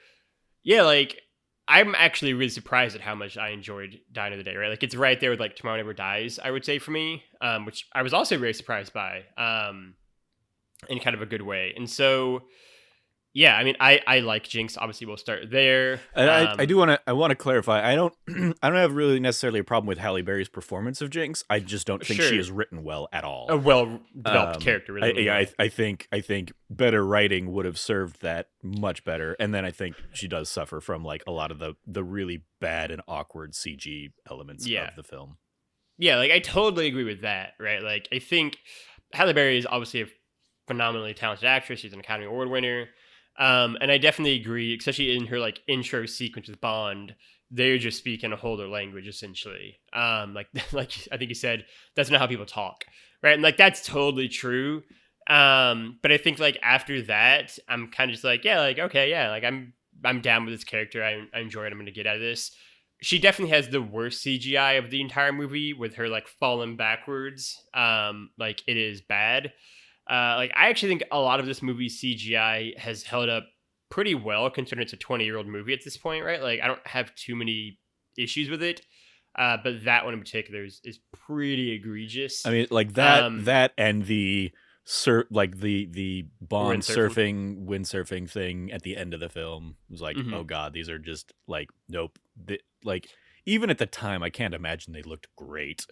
Speaker 1: yeah, like I'm actually really surprised at how much I enjoyed Die Another Day, right? Like it's right there with like Tomorrow Never Dies, I would say for me, which I was also very surprised by, in kind of a good way. And so, yeah, I mean, I like Jinx. Obviously, we'll start there.
Speaker 2: And I want to clarify. I don't I don't have really necessarily a problem with Halle Berry's performance of Jinx. I just don't think she
Speaker 1: Sure,
Speaker 2: is written well at all.
Speaker 1: a well developed character, really.
Speaker 2: I think better writing would have served that much better. And then I think she does suffer from like a lot of the really bad and awkward CG elements
Speaker 1: Yeah,
Speaker 2: of the film.
Speaker 1: yeah, like I totally agree with that, right? Like I think Halle Berry is obviously a phenomenally talented actress. She's an Academy Award winner. And I definitely agree, especially in her like intro sequence with Bond, they're just speaking a whole other language essentially. Like like I think you said, that's not how people talk, right? And like that's totally true. But I think like after that, I'm kind of just like, yeah, like okay, yeah, like I'm down with this character. I enjoy what I'm gonna get out of this. She definitely has the worst CGI of the entire movie with her like falling backwards. Like it is bad. Like I actually think a lot of this movie's CGI has held up pretty well considering it's a 20-year-old movie at this point, right? Like I don't have too many issues with it. But that one in particular is pretty egregious.
Speaker 2: I mean, like
Speaker 1: Um,
Speaker 2: that and the the Bond
Speaker 1: Windsurfing.
Speaker 2: windsurfing thing at the end of the film was like,
Speaker 1: Mhm.
Speaker 2: oh god, these are just like nope. Like even at the time, I can't imagine they looked great.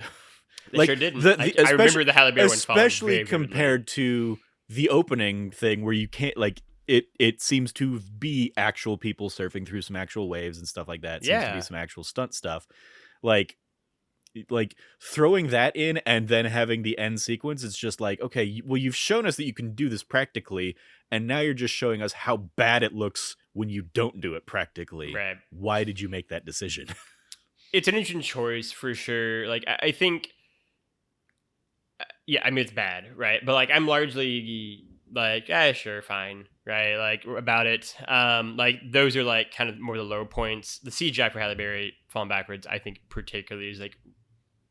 Speaker 1: They
Speaker 2: Like
Speaker 1: sure didn't. I
Speaker 2: especially
Speaker 1: remember the Halle Berry one falling
Speaker 2: especially
Speaker 1: very vividly.
Speaker 2: compared to the opening thing where you can't like it seems to be actual people surfing through some actual waves and stuff like that. It seems to be
Speaker 1: Yeah.
Speaker 2: some actual stunt stuff. Like throwing that in and then having the end sequence, it's just like, okay, well, you've shown us that you can do this practically, and now you're just showing us how bad it looks when you don't do it practically.
Speaker 1: Right.
Speaker 2: Why did you make that decision?
Speaker 1: It's an interesting choice for sure. Like I think yeah, I mean it's bad, right? But like I'm largely like, yeah, sure, fine, right? Like about it. Like those are like kind of more the low points. The CGI for Halle Berry falling backwards, I think particularly is like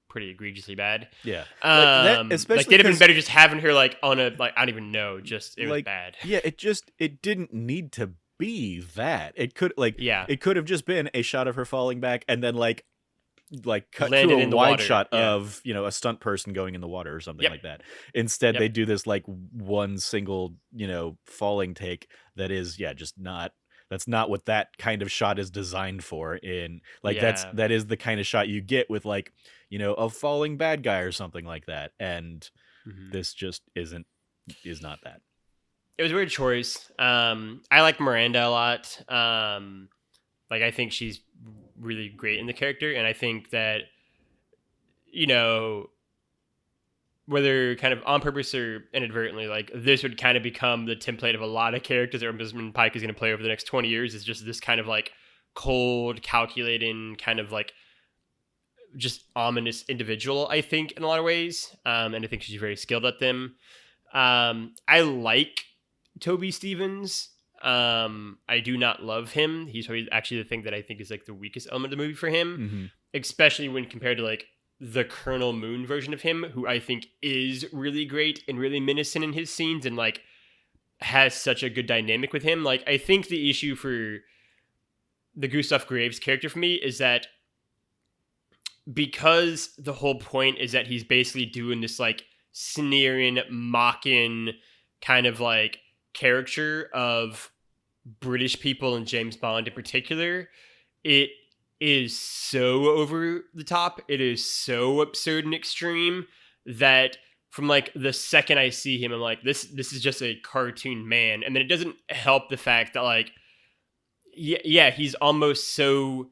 Speaker 1: pretty egregiously bad.
Speaker 2: Yeah, like that,
Speaker 1: Like
Speaker 2: especially
Speaker 1: they'd have been
Speaker 2: 'cause,
Speaker 1: better just having her like on a like I don't even know, just it was
Speaker 2: like,
Speaker 1: bad.
Speaker 2: yeah, it didn't need to be that. It could
Speaker 1: Yeah.
Speaker 2: it could have just been a shot of her falling back and then like like cut to
Speaker 1: landed
Speaker 2: a
Speaker 1: in the
Speaker 2: wide
Speaker 1: water.
Speaker 2: shot
Speaker 1: Yeah.
Speaker 2: of, you know, a stunt person going in the water or something
Speaker 1: Yep.
Speaker 2: like that. Instead,
Speaker 1: Yep.
Speaker 2: they do this like one single, you know, falling take that is, just not. That's not what that kind of shot is designed for. In like
Speaker 1: Yeah.
Speaker 2: that is the kind of shot you get with like, you know, a falling bad guy or something like that. And
Speaker 1: Mhm.
Speaker 2: this just is not that.
Speaker 1: It was a weird choice. I like Miranda a lot. Like I think she's really great in the character, and I think that, you know, whether kind of on purpose or inadvertently, like this would kind of become the template of a lot of characters that Rosamund Pike is going to play over the next 20 years. Is just this kind of like cold, calculating, kind of like just ominous individual, I think, in a lot of ways. And I think she's very skilled at them. I like Toby Stevens. I do not love him. He's probably actually the thing that I think is like the weakest element of the movie for him, especially when compared to like the Colonel Moon version of him, who I think is really great and really menacing in his scenes and like has such a good dynamic with him. Like I think the issue for the Gustav Graves character for me is that because the whole point is that he's basically doing this like sneering, mocking kind of like caricature of British people and James Bond in particular, it is so over the top. It is so absurd and extreme that from like the second I see him, I'm like, this is just a cartoon man. And then it doesn't help the fact that like, yeah, he's almost so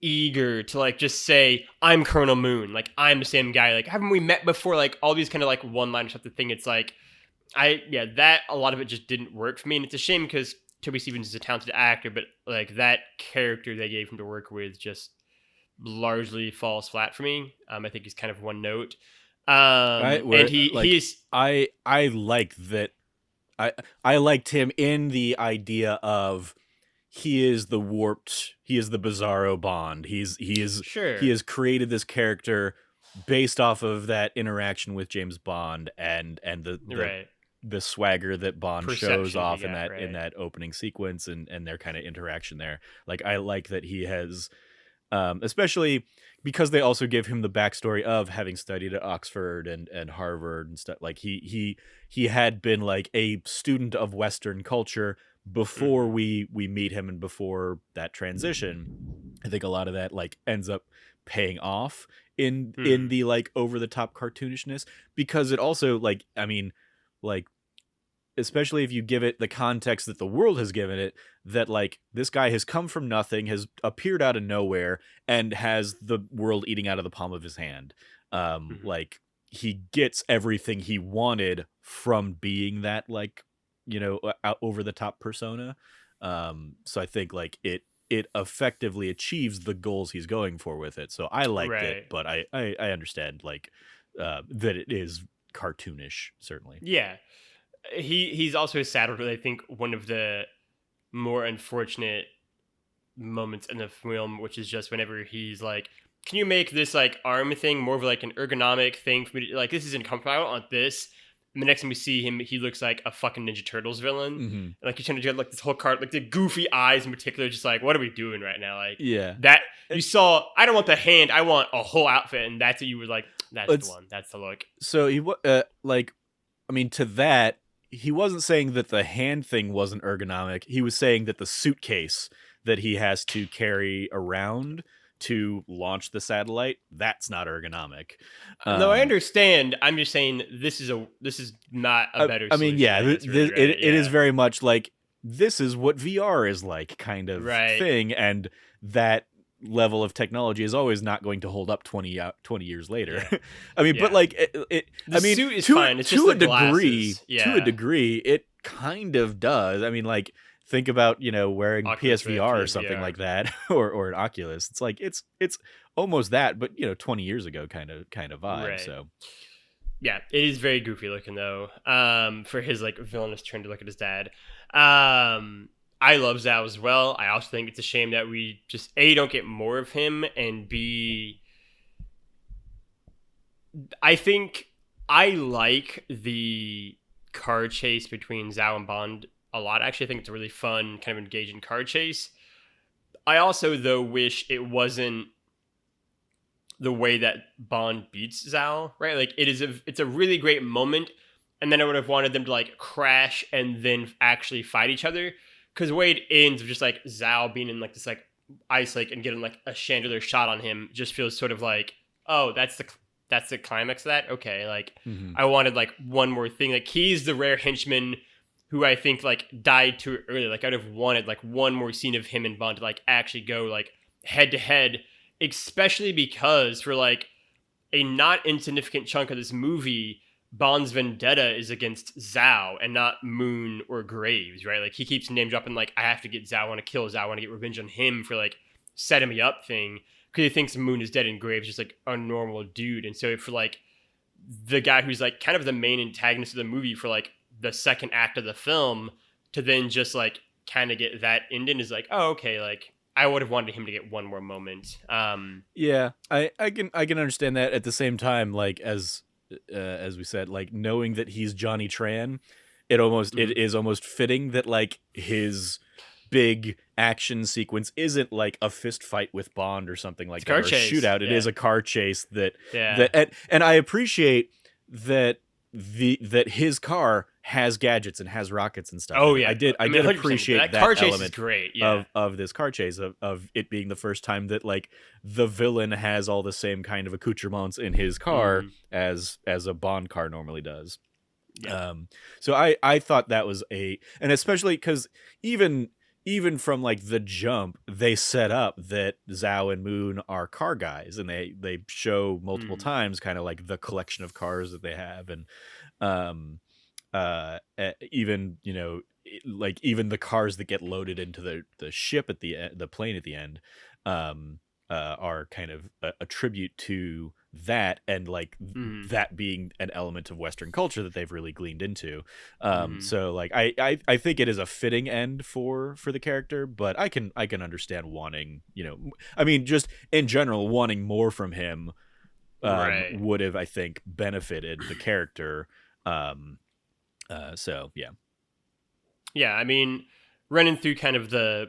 Speaker 1: eager to like just say, I'm Colonel Moon, like I'm the same guy, like haven't we met before, like all these kind of like one-liner stuff. The thing, it's like that a lot of it just didn't work for me, and it's a shame because Toby Stevens is a talented actor, but like that character they gave him to work with just largely falls flat for me. I think he's kind of one note. And he's
Speaker 2: I like that. I liked him in the idea of he is the bizarro Bond. He has created this character based off of that interaction with James Bond and the swagger that Bond shows off in that opening sequence and their kind of interaction there. Like I like that he has, especially because they also give him the backstory of having studied at Oxford and Harvard and stuff. Like he had been like a student of Western culture before we meet him and before that transition. I think a lot of that like ends up paying off in the like over the top cartoonishness, because it also like, I mean, like, especially if you give it the context that the world has given it, that like this guy has come from nothing, has appeared out of nowhere, and has the world eating out of the palm of his hand. Like he gets everything he wanted from being that, like, you know, over the top persona. So I think like it effectively achieves the goals he's going for with it. So I liked it, but I understand like that it is cartoonish, certainly.
Speaker 1: Yeah. He's also saddled with, I think, one of the more unfortunate moments in the film, which is just whenever he's like, can you make this like arm thing more of like an ergonomic thing for me to, like, this isn't comfortable, I don't want this. And the next time we see him, he looks like a fucking Ninja Turtles villain. And, like he's trying to get like this whole card, like the goofy eyes in particular, just like, what are we doing right now? Like, that you saw, I don't want the hand, I want a whole outfit, and that's what you were like, that's the one, that's the look.
Speaker 2: So he like, I mean, to that, he wasn't saying that the hand thing wasn't ergonomic. He was saying that the suitcase that he has to carry around to launch the satellite, that's not ergonomic.
Speaker 1: No, I understand. I'm just saying this is not a better solution.
Speaker 2: I mean, yeah, it is very much like, this is what VR is like kind of thing, and that level of technology is always not going to hold up 20 years later. Yeah. I mean, but like
Speaker 1: the suit is fine. It's just
Speaker 2: to a degree it kind of does. I mean, like, think about, you know, wearing PSVR or something like that, or an Oculus. It's like it's almost that, but, you know, 20 years ago kind of vibe. So
Speaker 1: yeah, it is very goofy looking though. For his like villainous turn to look at his dad. I love Zhao as well. I also think it's a shame that we just A, don't get more of him, and B, I think I like the car chase between Zhao and Bond a lot. Actually, I think it's a really fun, kind of engaging car chase. I also, though, wish it wasn't the way that Bond beats Zhao, right? Like it's a really great moment, and then I would have wanted them to like crash and then actually fight each other, because the way it ends of just like Zhao being in like this like ice lake and getting like a chandelier shot on him just feels sort of like, oh, that's the climax of that. Okay, like I wanted like one more thing. Like he's the rare henchman who I think like died too early. Like I'd have wanted like one more scene of him and Bond to like actually go like head to head, especially because for like a not insignificant chunk of this movie, Bond's vendetta is against Zhao and not Moon or Graves, right? Like he keeps name dropping like, I have to get Zhao, I want to kill Zhao, I want to get revenge on him for like setting me up thing, because he thinks Moon is dead and Graves is just like a normal dude. And so for like the guy who's like kind of the main antagonist of the movie for like the second act of the film to then just like kind of get that ending is like, oh, okay, like I would have wanted him to get one more moment.
Speaker 2: Yeah, I can understand that. At the same time, like as we said, like knowing that he's Johnny Tran, it is almost fitting that like his big action sequence isn't like a fist fight with Bond or something like that, or a shootout. It is a car chase that and I appreciate that that his car has gadgets and has rockets and stuff.
Speaker 1: Oh yeah,
Speaker 2: I did appreciate that
Speaker 1: car chase
Speaker 2: element
Speaker 1: is great,
Speaker 2: of this car chase, of it being the first time that like the villain has all the same kind of accoutrements in his car as a Bond car normally does. Yeah. So I thought that was and especially because even from like the jump, they set up that Zhao and Moon are car guys, and they show multiple times kind of like the collection of cars that they have, and even, you know, like even the cars that get loaded into the ship at the end, the plane at the end, are kind of a tribute to that, and like that being an element of Western culture that they've really gleaned into. So like I think it is a fitting end for the character, but I can understand wanting, you know, I mean, just in general wanting more from him would have, I think, benefited the character. So yeah,
Speaker 1: I mean, running through kind of the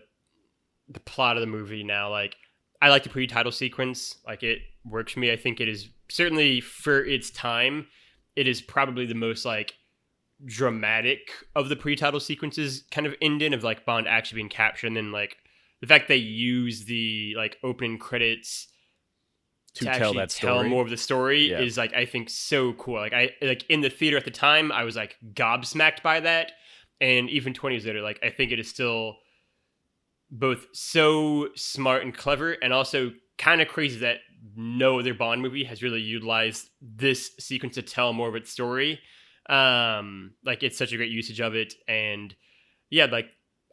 Speaker 1: plot of the movie now, like I like the pre-title sequence. Like it works for me. I think it is certainly for its time, it is probably the most like dramatic of the pre-title sequences, kind of ending of like Bond actually being captured, and then like the fact they use the like opening credits to
Speaker 2: tell that story,
Speaker 1: tell more of the story is like, I think so cool. Like I like in the theater at the time, I was like gobsmacked by that, and even 20 years later, like I think it is still both so smart and clever, and also kind of crazy that no other Bond movie has really utilized this sequence to tell more of its story. Like it's such a great usage of it, and yeah, like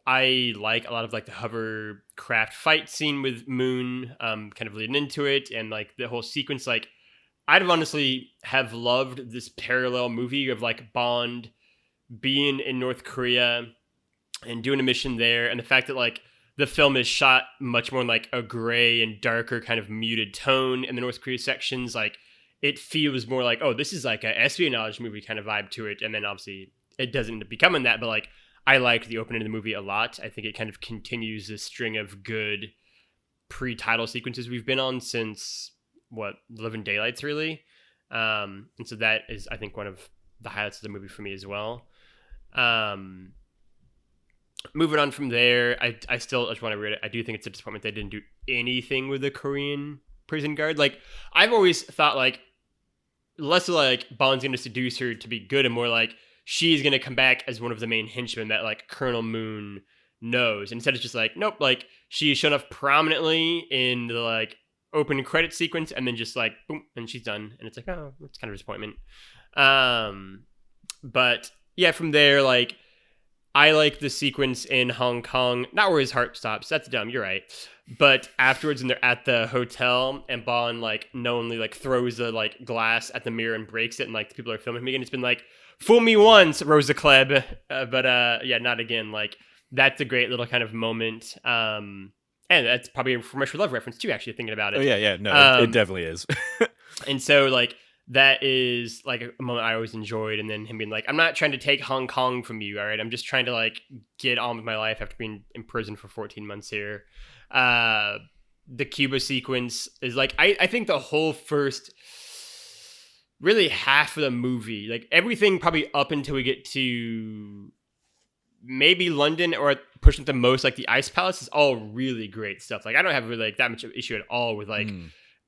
Speaker 1: I like a lot of like the hovercraft fight scene with Moon, kind of leading into it, and like the whole sequence. Like I'd honestly have loved this parallel movie of like Bond being in North Korea and doing a mission there, and the fact that like the film is shot much more in like a gray and darker kind of muted tone in the North Korea sections. Like it feels more like, oh, this is like a espionage movie kind of vibe to it. And then obviously it doesn't end up becoming that, but like I liked the opening of the movie a lot. I think it kind of continues this string of good pre-title sequences we've been on since Living Daylights really. And so that is, I think, one of the highlights of the movie for me as well. Moving on from there, I still just want to read it. I do think it's a disappointment they didn't do anything with the Korean prison guard. Like I've always thought like less like Bond's going to seduce her to be good, and more like she's going to come back as one of the main henchmen that like Colonel Moon knows. And instead it's just like, nope, like she's shown up prominently in the like opening credit sequence, and then just like boom, and she's done. And it's like, oh, it's kind of a disappointment. But yeah, from there, like I like the sequence in Hong Kong, not where his heart stops. That's dumb. You're right. But afterwards, when they're at the hotel and Bond like knowingly like throws the like glass at the mirror and breaks it, and like the people are filming him again. It's been like, fool me once, Rosa Klebb, but yeah, not again. Like that's a great little kind of moment. And that's probably a From Russia with Love reference too. Actually, thinking about it.
Speaker 2: Oh yeah, no, it definitely is.
Speaker 1: And so like that is like a moment I always enjoyed. And then him being like, I'm not trying to take Hong Kong from you, all right? I'm just trying to like get on with my life after being in prison for 14 months here. the Cuba sequence is like I think the whole first really half of the movie, like everything probably up until we get to maybe London or pushing the most like the Ice Palace is all really great stuff. Like I don't have really like that much of an issue at all with like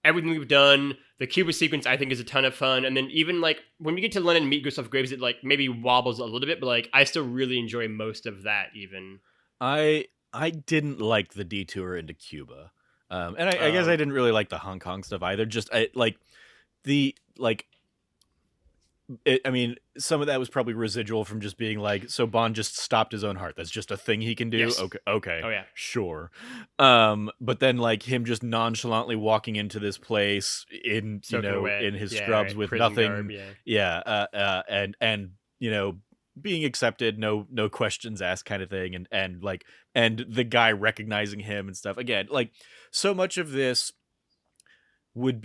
Speaker 1: everything we've done. The Cuba sequence I think is a ton of fun, and then even like when we get to London and meet Gustav Graves, it like maybe wobbles a little bit, but like I still really enjoy most of that. Even
Speaker 2: I didn't like the detour into Cuba, and I guess I didn't really like the Hong Kong stuff either. Just like the like. I mean, some of that was probably residual from just being like, so Bond just stopped his own heart. That's just a thing he can do.
Speaker 1: Yes.
Speaker 2: Okay,
Speaker 1: oh yeah,
Speaker 2: sure. But then like him just nonchalantly walking into this place in in his scrubs with
Speaker 1: prison
Speaker 2: nothing,
Speaker 1: garb,
Speaker 2: and being accepted, no questions asked kind of thing, and the guy recognizing him and stuff. Again, like so much of this would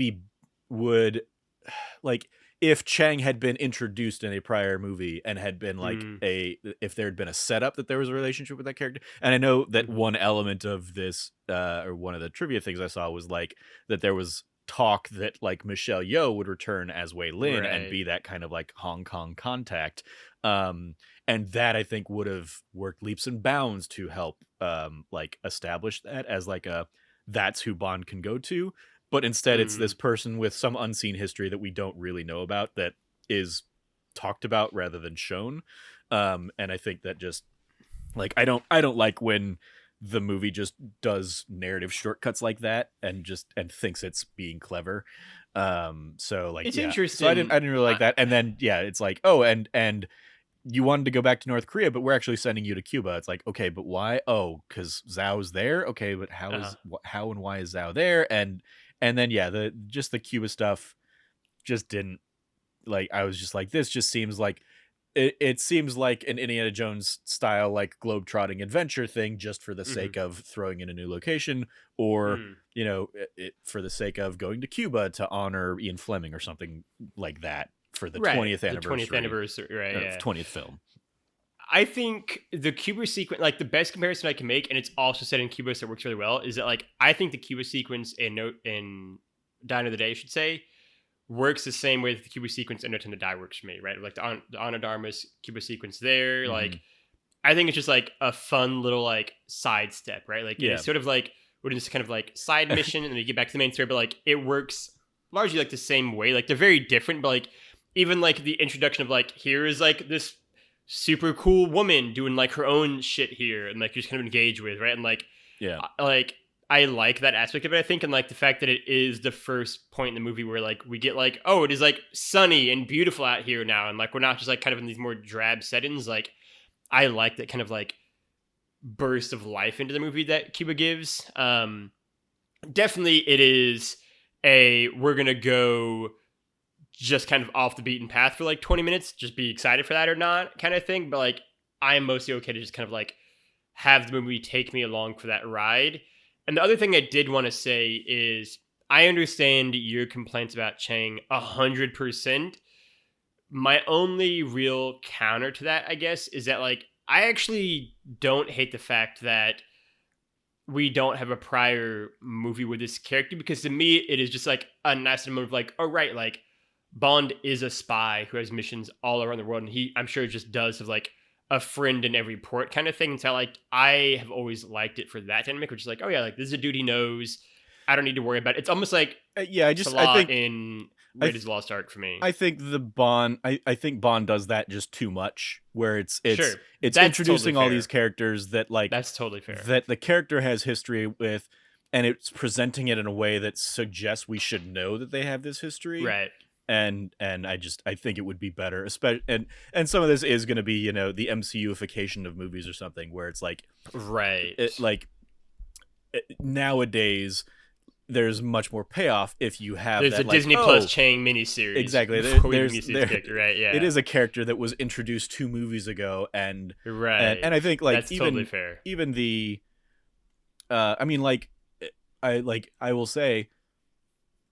Speaker 2: like if Chang had been introduced in a prior movie and had been like if there had been a setup that there was a relationship with that character. And I know that one element of this or one of the trivia things I saw was like that there was talk that like Michelle Yeoh would return as Wei Lin and be that kind of like Hong Kong contact. And that I think would have worked leaps and bounds to help like establish that as like that's who Bond can go to. But instead, it's this person with some unseen history that we don't really know about that is talked about rather than shown. And I think that just like I don't like when the movie just does narrative shortcuts like that and thinks it's being clever. So like
Speaker 1: it's interesting.
Speaker 2: So I didn't really like that. And then it's like, oh, and you wanted to go back to North Korea, but we're actually sending you to Cuba. It's like, okay, but why? Oh, because Zhao's there. Okay, but how and why is Zhao there? And then the Cuba stuff just didn't like. I was just like, this just seems like it seems like an Indiana Jones style like globetrotting adventure thing, just for the sake of throwing in a new location, or for the sake of going to Cuba to honor Ian Fleming or something like that for the 20th anniversary.
Speaker 1: The 20th anniversary, right?
Speaker 2: 20th film.
Speaker 1: I think the Cuba sequence, like the best comparison I can make, and it's also set in Cuba, so it works really well, is that like I think the Cuba sequence in Die Another Day, I should say, works the same way that the Cuba sequence in No Time to Die works for me, right? Like the Ana Darmas Cuba sequence there, like I think it's just like a fun little like sidestep, right? Like it's sort of like we're just kind of like side mission, and then we get back to the main story, but like it works largely like the same way. Like they're very different, but like even like the introduction of like here is like this super cool woman doing like her own shit here and like you just kind of engage with, right? And like like I like that aspect of it, I think, and like the fact that it is the first point in the movie where like we get like, oh, it is like sunny and beautiful out here now, and like we're not just like kind of in these more drab settings. Like I like that kind of like burst of life into the movie that Cuba gives. Definitely it is we're gonna go just kind of off the beaten path for like 20 minutes, just be excited for that or not kind of thing. But like, I am mostly okay to just kind of like have the movie take me along for that ride. And the other thing I did want to say is I understand your complaints about Chang 100%. My only real counter to that, I guess, is that like, I actually don't hate the fact that we don't have a prior movie with this character, because to me, it is just like a nice moment of like, oh, right, like, Bond is a spy who has missions all around the world, and I'm sure just does have like a friend in every port kind of thing. And so like I have always liked it for that dynamic, which is like, oh yeah, like this is a dude he knows. I don't need to worry about it. It's almost like
Speaker 2: I think
Speaker 1: in Raiders of the Lost Ark for me.
Speaker 2: I think I think Bond does that just too much, where it's
Speaker 1: sure.
Speaker 2: It's introducing all these characters that like
Speaker 1: that's totally fair,
Speaker 2: that the character has history with, and it's presenting it in a way that suggests we should know that they have this history,
Speaker 1: right?
Speaker 2: And I think it would be better, especially and some of this is going to be the MCUification of movies or something, where it's like nowadays there's much more payoff if you have
Speaker 1: there's
Speaker 2: that,
Speaker 1: a Disney Plus Chang miniseries.
Speaker 2: Exactly,
Speaker 1: there's character, right? Yeah,
Speaker 2: it is a character that was introduced 2 movies ago, and and I think like
Speaker 1: that's totally fair.
Speaker 2: Even the I mean like I will say,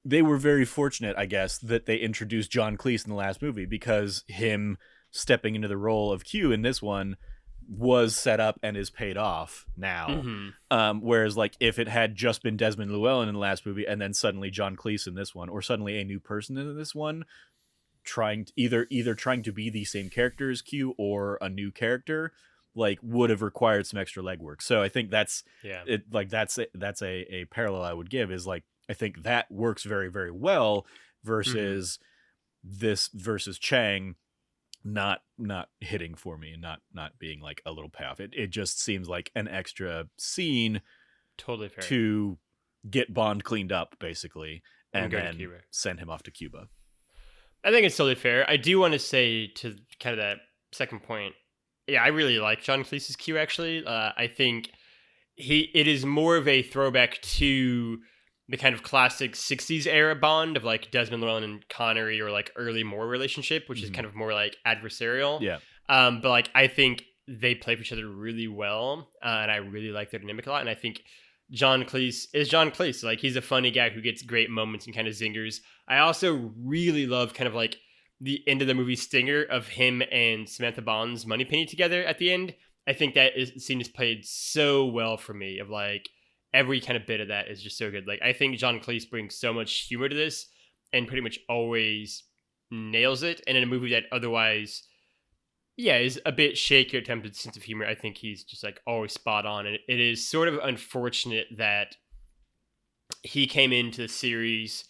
Speaker 2: they were very fortunate, I guess, that they introduced John Cleese in the last movie, because him stepping into the role of Q in this one was set up and is paid off now. Whereas like if it had just been Desmond Llewellyn in the last movie and then suddenly John Cleese in this one, or suddenly a new person in this one, trying to either trying to be the same character as Q or a new character, like would have required some extra legwork. So I think that's it. Like that's a parallel I would give, is like I think that works very, very well versus versus Chang not hitting for me and not being like a little payoff. It just seems like an extra scene,
Speaker 1: totally fair,
Speaker 2: to get Bond cleaned up basically and then send him off to Cuba.
Speaker 1: I think it's totally fair. I do want to say, to kind of that second point, yeah, I really like John Cleese's Q, actually. I think it is more of a throwback to the kind of classic 60s era Bond of like Desmond Llewellyn and Connery, or like early Moore relationship, which is kind of more like adversarial.
Speaker 2: Yeah.
Speaker 1: But like I think they play for each other really well, and I really like their dynamic a lot. And I think John Cleese is John Cleese. Like, he's a funny guy who gets great moments and kind of zingers. I also really love kind of like the end of the movie stinger of him and Samantha Bond's Moneypenny together at the end. I think that scene is played so well for me, of like every kind of bit of that is just so good. Like, I think John Cleese brings so much humor to this and pretty much always nails it. And in a movie that otherwise, yeah, is a bit shaky or attempted sense of humor, I think he's just like always spot on. And it is sort of unfortunate that he came into the series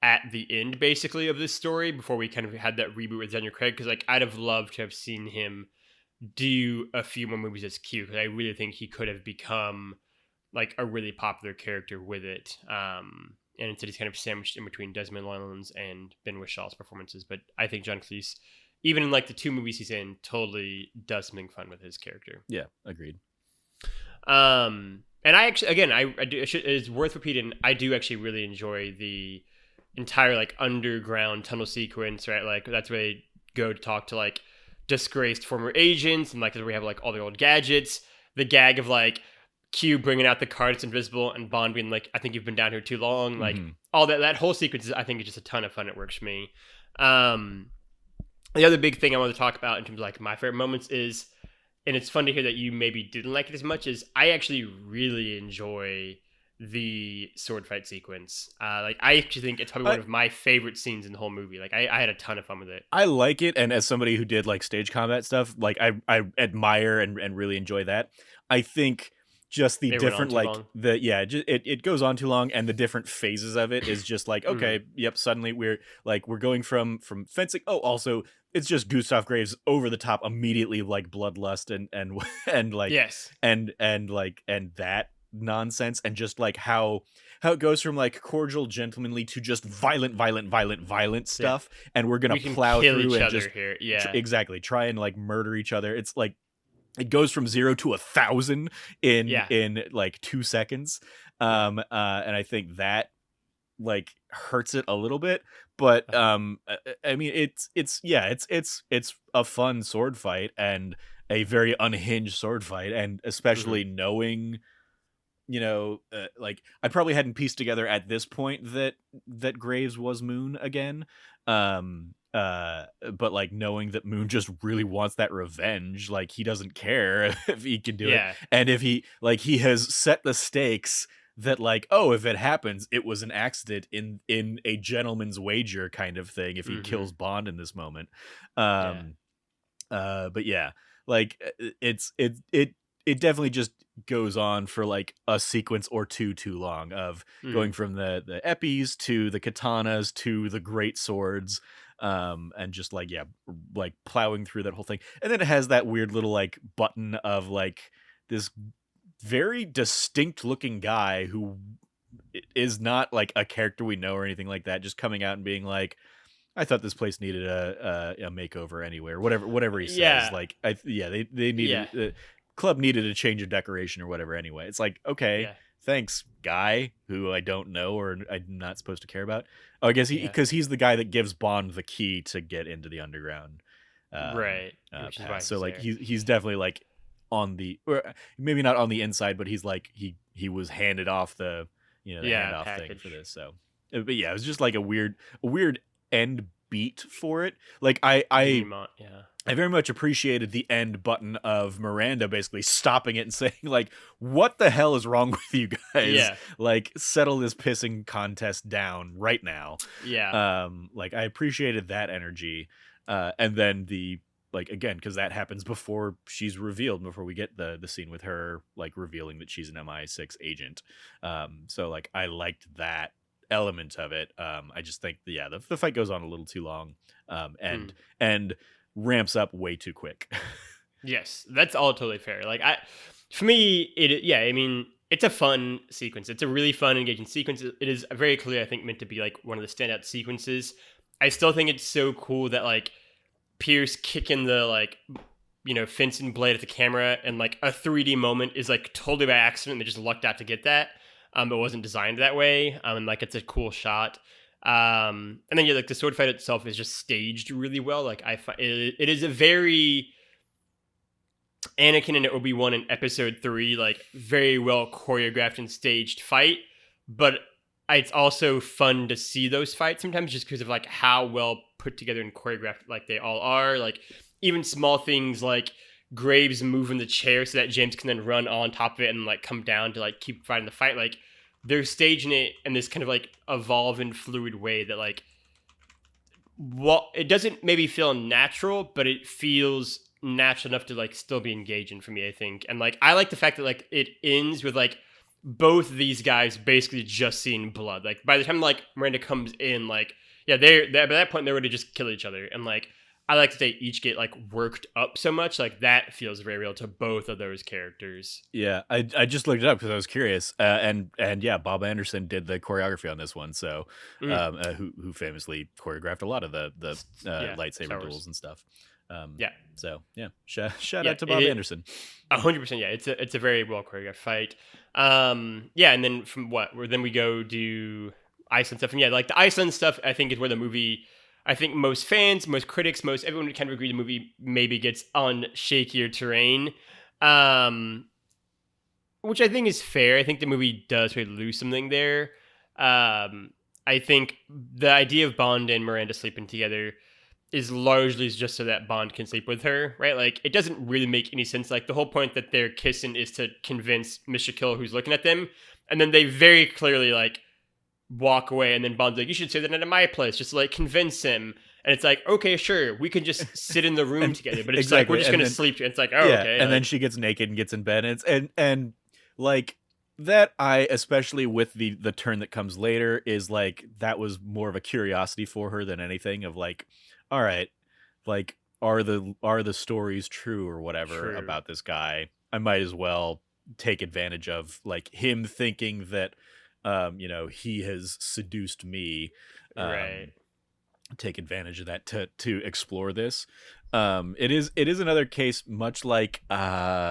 Speaker 1: at the end, basically, of this story, before we kind of had that reboot with Daniel Craig, because like I'd have loved to have seen him do a few more movies as Q, because I really think he could have become like a really popular character with it. And instead he's kind of sandwiched in between Desmond Llewellyn's and Ben Wishaw's performances. But I think John Cleese, even in like the two movies he's in, totally does something fun with his character.
Speaker 2: Yeah, agreed.
Speaker 1: And I actually, again, I do, it's worth repeating, I do actually really enjoy the entire like underground tunnel sequence, right? Like that's where they go to talk to like disgraced former agents, and like we have like all the old gadgets. The gag of like Q bringing out the card that's invisible and Bond being like, I think you've been down here too long. Like all that whole sequence is, I think, is just a ton of fun. It works for me. The other big thing I want to talk about in terms of like my favorite moments is, and it's fun to hear that you maybe didn't like it as much, is I actually really enjoy the sword fight sequence. Like I actually think it's probably one of my favorite scenes in the whole movie. Like I had a ton of fun with it.
Speaker 2: I like it, and as somebody who did like stage combat stuff, like I admire and really enjoy that. I think just the different like long. It goes on too long, and the different phases of it is just like, okay, yep, suddenly we're going from fencing. Oh, also it's just Gustav Graves over the top immediately, like bloodlust and like
Speaker 1: yes,
Speaker 2: and that nonsense, and just like how it goes from like cordial, gentlemanly to just violent stuff, and we're gonna plow through and just
Speaker 1: here.
Speaker 2: Exactly, try and like murder each other. It's like it goes from 0 to 1,000 in like 2 seconds, and I think that like hurts it a little bit, but I mean it's a fun sword fight, and a very unhinged sword fight, and especially knowing, you know, like I probably hadn't pieced together at this point that Graves was Moon again, but like knowing that Moon just really wants that revenge, like he doesn't care if he can do it, and if he has set the stakes that like, oh, if it happens, it was an accident in a gentleman's wager kind of thing if he kills Bond in this moment. But yeah, like it definitely just goes on for like a sequence or two too long, of going from the eppies to the katanas to the great swords, and just like like plowing through that whole thing. And then it has that weird little like button of like this very distinct looking guy who is not like a character we know or anything like that, just coming out and being like, I thought this place needed a makeover anyway, or whatever he says. Like they needed club needed a change of decoration or whatever anyway. It's like, okay, thanks, guy who I don't know or I'm not supposed to care about. Oh, I guess because he's the guy that gives Bond the key to get into the underground
Speaker 1: right
Speaker 2: path. So like he's definitely like on the, or maybe not on the inside, but he's like he was handed off the handoff package thing for this. So but yeah, it was just like a weird end beat for it. Like I I very much appreciated the end button of Miranda basically stopping it and saying, like, what the hell is wrong with you guys?
Speaker 1: Yeah.
Speaker 2: Like, settle this pissing contest down right now.
Speaker 1: Yeah.
Speaker 2: Like, I appreciated that energy. And then like, again, because that happens before she's revealed, before we get the scene with her, like, revealing that she's an MI6 agent. So, like, I liked that element of it. I just think, the fight goes on a little too long. And ramps up way too quick.
Speaker 1: Yes, that's all totally fair. Like for me, I mean, it's a fun sequence. It's a really fun, engaging sequence. It is very clearly, I think, meant to be like one of the standout sequences. I still think it's so cool that like Pierce kicking the like, fencing blade at the camera and like a 3D moment is like totally by accident. They just lucked out to get that. It wasn't designed that way. And like it's a cool shot. And then like the sword fight itself is just staged really well. Like it is a very Anakin and Obi-Wan in episode 3, like very well choreographed and staged fight, but it's also fun to see those fights sometimes just because of like how well put together and choreographed like they all are. Like even small things like Graves moving the chair so that James can then run on top of it and like come down to like keep fighting the fight. Like they're staging it in this kind of like evolving fluid way that like, it doesn't maybe feel natural, but it feels natural enough to like still be engaging for me, I think. And like I like the fact that like it ends with like both these guys basically just seeing blood. Like by the time like Miranda comes in, like by that point they're ready to just kill each other. And like I like that they each get like worked up so much. Like that feels very real to both of those characters.
Speaker 2: Yeah, I just looked it up because I was curious, and yeah, Bob Anderson did the choreography on this one. So, who famously choreographed a lot of the lightsaber duels and stuff. So yeah, shout out to Bob Anderson.
Speaker 1: 100%. Yeah, it's a very well choreographed fight. And then then we go do Iceland stuff, and like the Iceland stuff, I think is where the movie. I think most fans, most critics, most everyone would kind of agree the movie maybe gets on shakier terrain, which I think is fair. I think the movie does really lose something there. I think the idea of Bond and Miranda sleeping together is largely just so that Bond can sleep with her, right? Like, it doesn't really make any sense. Like, the whole point that they're kissing is to convince Mr. Kill who's looking at them, and then they very clearly, like, walk away, and then Bond's like, you should say that at my place, just to like convince him. And it's like, okay, sure, we could just sit in the room together, but it's exactly. Like we're just gonna sleep. It's like, okay.
Speaker 2: And then she gets naked and gets in bed, and like that. I especially with the turn that comes later is like that was more of a curiosity for her than anything. Of like, all right, like are the stories true or whatever about this guy? I might as well take advantage of like him thinking that. He has seduced me.
Speaker 1: Right.
Speaker 2: Take advantage of that to explore this. It is another case much like Mayday.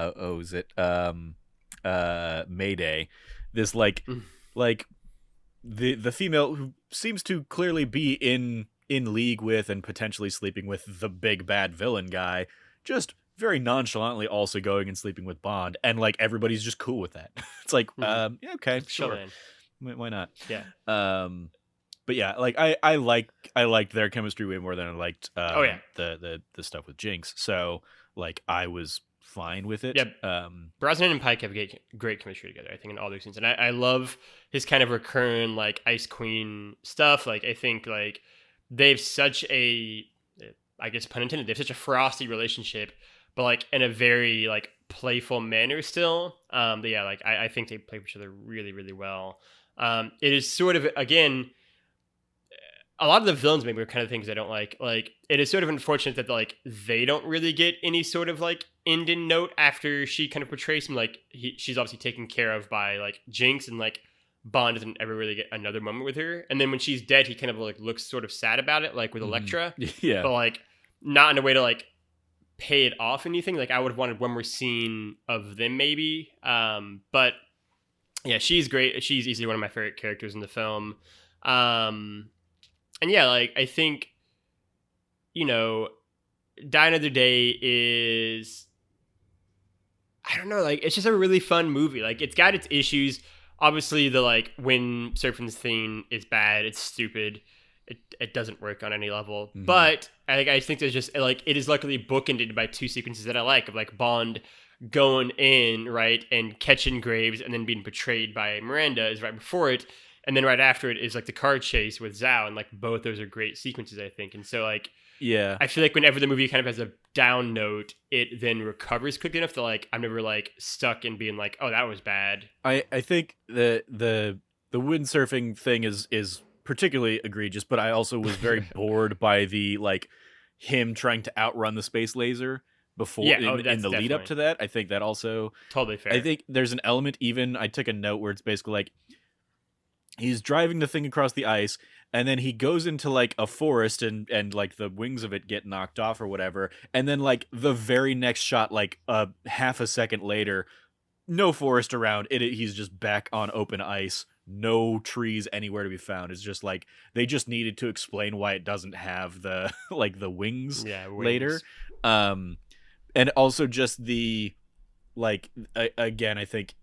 Speaker 2: This like the female who seems to clearly be in league with and potentially sleeping with the big bad villain guy, just very nonchalantly also going and sleeping with Bond, and like everybody's just cool with that. It's like, yeah, okay, sure, why not?
Speaker 1: Yeah.
Speaker 2: But yeah, like I liked their chemistry way more than I liked the stuff with Jinx. So like I was fine with it.
Speaker 1: Yeah. Brosnan and Pike have great chemistry together, I think, in all their scenes, and I love his kind of recurring like Ice Queen stuff. Like I think like they have such a, I guess pun intended, they have such a frosty relationship, but like in a very like playful manner still. But yeah, like I think they play with each other really, really well. It is sort of, again, a lot of the villains maybe are kind of things I don't like. Like, it is sort of unfortunate that like they don't really get any sort of like ending note after she kind of portrays him. Like she's obviously taken care of by like Jinx, and like Bond doesn't ever really get another moment with her. And then when she's dead, he kind of like looks sort of sad about it, like with Elektra.
Speaker 2: Yeah,
Speaker 1: but like not in a way to like pay it off anything. Like I would have wanted one more scene of them maybe. But yeah, she's great. She's easily one of my favorite characters in the film. And yeah, like I think, Die Another Day is, I don't know, like it's just a really fun movie. Like it's got its issues. Obviously, the like when surfing thing is bad. It's stupid. it doesn't work on any level.
Speaker 2: Mhm.
Speaker 1: But I think there's just like it is luckily bookended by two sequences that I like of like Bond going in right and catching Graves and then being betrayed by Miranda is right before it, and then right after it is like the car chase with Zhao, and like both those are great sequences I think. And so like
Speaker 2: Yeah.
Speaker 1: I feel like whenever the movie kind of has a down note, it then recovers quickly enough to like I'm never like stuck in being like, oh, that was bad.
Speaker 2: I think the windsurfing thing is particularly egregious, but I also was very bored by the like him trying to outrun the space laser before
Speaker 1: Yeah,
Speaker 2: in the lead up
Speaker 1: definitely
Speaker 2: to that. I think that also
Speaker 1: totally fair.
Speaker 2: I think there's an element, even I took a note where it's basically like he's driving the thing across the ice and then he goes into like a forest and like the wings of it get knocked off or whatever, and then like the very next shot, like half a second later, no forest around it, he's just back on open ice, no trees anywhere to be found. It's just like they just needed to explain why it doesn't have the like the wings, later. And also just the like again, I think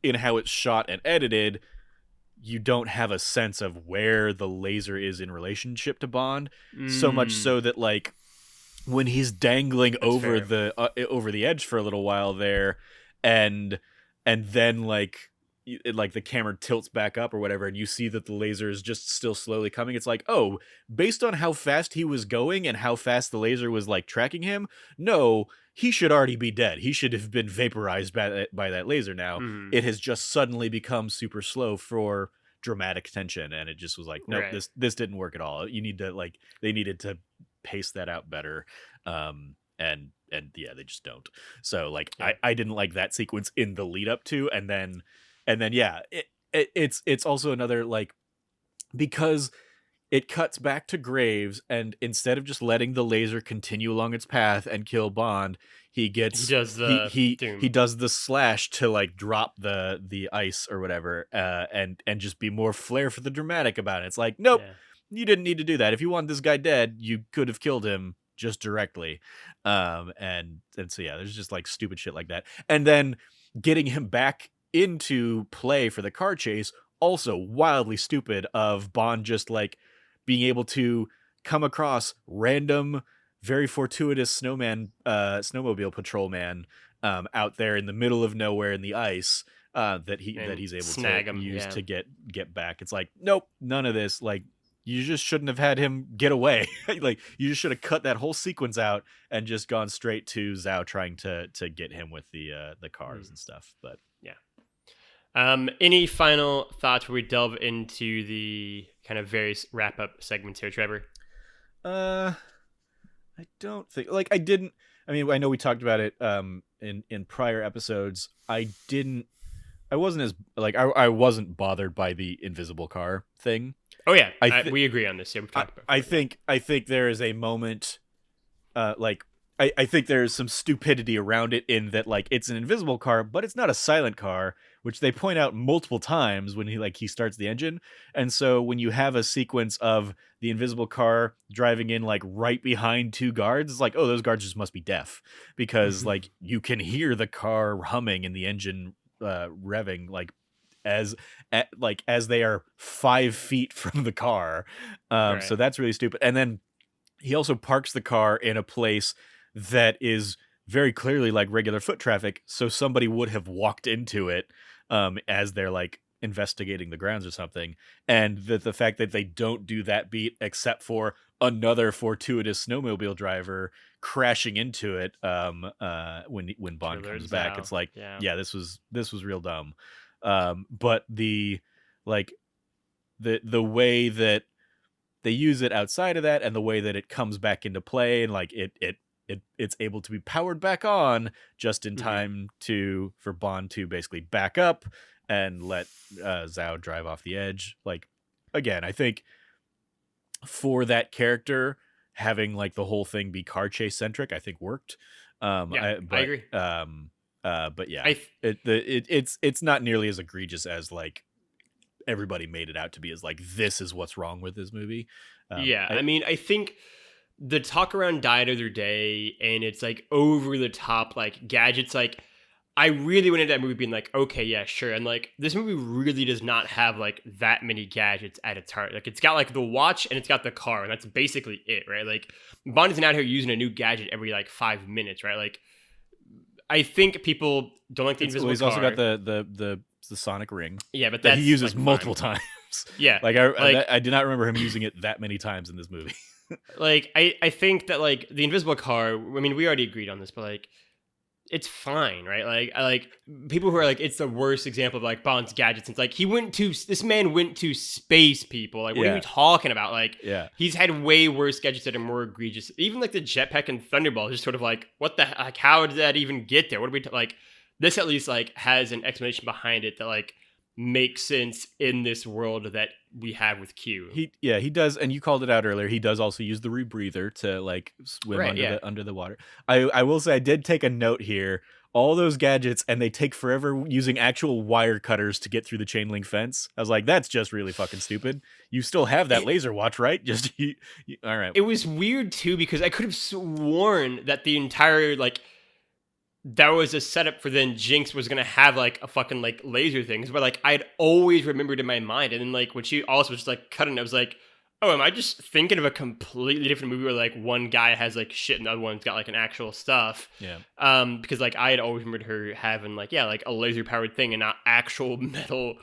Speaker 2: in how it's shot and edited, you don't have a sense of where the laser is in relationship to Bond, so much so that like when he's dangling over the edge for a little while there, and then like the camera tilts back up or whatever, and you see that the laser is just still slowly coming. It's like, oh, based on how fast he was going and how fast the laser was like tracking him, no, he should already be dead. He should have been vaporized by that laser now. It has just suddenly become super slow for dramatic tension, and it just was like, nope, this didn't work at all. You need to like, they needed to pace that out better. And yeah, they just don't. So like, I didn't like that sequence in the lead up to, and then yeah, it's also another like, because it cuts back to Graves, and instead of just letting the laser continue along its path and kill Bond, he does the slash to like drop the ice or whatever, and just be more flair for the dramatic about it. It's like, nope, you didn't need to do that. If you want this guy dead, you could have killed him just directly. And so yeah, there's just like stupid shit like that. And then getting him back into play for the car chase, also wildly stupid, of Bond just like being able to come across random, very fortuitous snowmobile patrolman out there in the middle of nowhere in the ice, that he's able to use to get back. It's like, nope, none of this. Like, you just shouldn't have had him get away. Like, you just should have cut that whole sequence out and just gone straight to Zhao trying to get him with the cars and stuff. But
Speaker 1: yeah. Any final thoughts where we delve into the kind of various wrap up segments here, Trevor?
Speaker 2: I don't think I mean, I know we talked about it in prior episodes. I wasn't as like, I wasn't bothered by the invisible car thing.
Speaker 1: Oh yeah, we agree on this. Yeah, we've talked about it.
Speaker 2: I think there is a moment, like I think there's some stupidity around it, in that like it's an invisible car, but it's not a silent car, which they point out multiple times when he starts the engine. And so when you have a sequence of the invisible car driving in like right behind two guards, it's like, oh, those guards just must be deaf, because like you can hear the car humming and the engine revving like as they are 5 feet from the car. So that's really stupid. And then he also parks the car in a place that is very clearly like regular foot traffic, so somebody would have walked into it as they're like investigating the grounds or something. And the fact that they don't do that beat, except for another fortuitous snowmobile driver crashing into it when Bond comes back, it's like, yeah, this was real dumb. But the way that they use it outside of that, and the way that it comes back into play, and like it's able to be powered back on just in time for Bond to basically back up and let Zhao drive off the edge. Like, again, I think for that character, having like the whole thing be car chase centric, I think worked. I agree. But yeah, it's not nearly as egregious as like everybody made it out to be, as like, this is what's wrong with this movie.
Speaker 1: I mean, I think the talk around Die Another Day, and it's like over the top like gadgets, like I really went into that movie being like, okay, yeah, sure. And like, this movie really does not have like that many gadgets at its heart. Like, it's got like the watch and it's got the car, and that's basically it, right? Like, Bond isn't out here using a new gadget every like 5 minutes, right? Like, I think people don't like the invisible
Speaker 2: he's
Speaker 1: car.
Speaker 2: also got the sonic ring.
Speaker 1: Yeah, but
Speaker 2: that he uses
Speaker 1: like,
Speaker 2: multiple
Speaker 1: fine.
Speaker 2: times.
Speaker 1: Yeah,
Speaker 2: like I did not remember him using it that many times in this movie.
Speaker 1: Like, I think that like the invisible car. I mean, we already agreed on this, but like, it's fine, right? Like, I like people who are like, it's the worst example of like Bond's gadgets. It's like this man went to space, people. Like, what are you talking about? Like, he's had way worse gadgets that are more egregious. Even like the jetpack and Thunderball is just sort of like, what the like, how did that even get there? What are we like? This at least like has an explanation behind it that like makes sense in this world that we have with Q.
Speaker 2: He does, and you called it out earlier. He does also use the rebreather to like swim under the water. I will say I did take a note here. All those gadgets, and they take forever using actual wire cutters to get through the chain link fence. I was like, that's just really fucking stupid. You still have that laser watch, right? Just all right.
Speaker 1: It was weird too because I could have sworn that the entire like that was a setup for then Jinx was gonna have like a fucking like laser things, but like I'd always remembered in my mind, and then like when she also was just like cutting, I was like, oh, am I just thinking of a completely different movie where like one guy has like shit and the other one's got like an actual stuff?
Speaker 2: Yeah.
Speaker 1: Because like I had always remembered her having like like a laser powered thing and not actual metal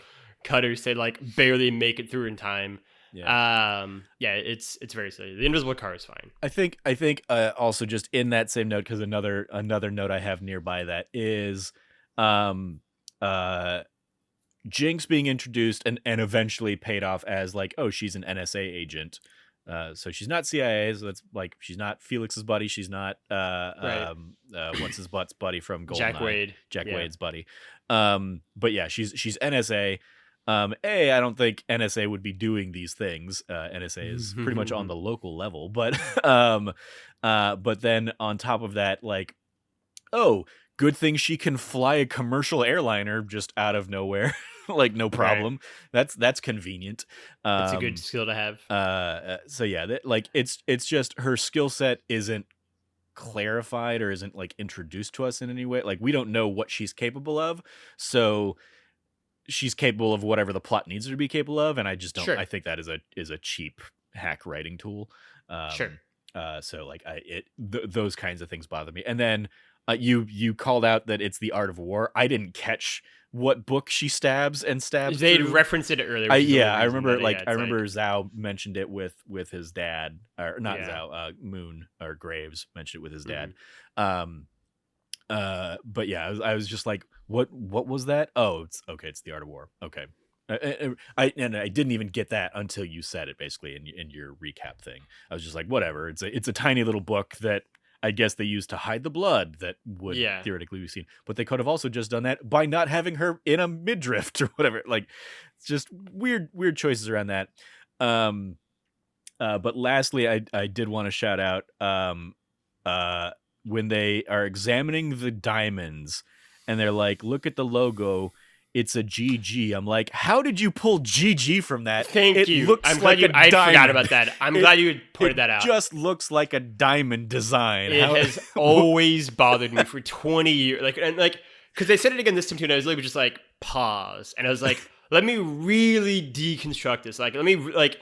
Speaker 1: cutters to like barely make it through in time. Yeah. It's very silly. The invisible car is fine.
Speaker 2: I think also just in that same note, because another note I have nearby that is Jinx being introduced and eventually paid off as like, oh, she's an NSA agent. So she's not CIA, so that's like she's not Felix's buddy, she's not what's his butt's buddy from GoldenEye. Jack Wade's buddy. But yeah, she's NSA. I don't think NSA would be doing these things. NSA is pretty much on the local level, but then on top of that, like, oh, good thing she can fly a commercial airliner just out of nowhere, like no problem. Right. That's convenient.
Speaker 1: It's a good skill to have.
Speaker 2: So yeah, like it's just her skill set isn't clarified or isn't like introduced to us in any way. Like we don't know what she's capable of, so. She's capable of whatever the plot needs her to be capable of, and I just don't. Sure. I think that is a cheap hack writing tool. So like those kinds of things bother me. And then you called out that it's the Art of War. I didn't catch what book she stabs.
Speaker 1: They referenced it earlier.
Speaker 2: I remember. I remember Zhao mentioned it with his dad, or not Zhao. Moon or Graves mentioned it with his dad. But yeah, I was just like, what was that? Oh, it's the Art of War. Okay. I didn't even get that until you said it basically in your recap thing. I was just like, whatever. It's a tiny little book that I guess they used to hide the blood that would theoretically be seen, but they could have also just done that by not having her in a midriff or whatever. Like, it's just weird choices around that. But lastly, I did want to shout out when they are examining the diamonds and they're like, look at the logo, it's a GG. I'm like, how did you pull GG from that?
Speaker 1: Thank you. I'm glad I forgot about that. I'm glad you pointed that out.
Speaker 2: It just looks like a diamond design.
Speaker 1: It has always bothered me for 20 years. Because they said it again this time too, and I was literally just like, pause. And I was like, let me really deconstruct this. Like, let me, like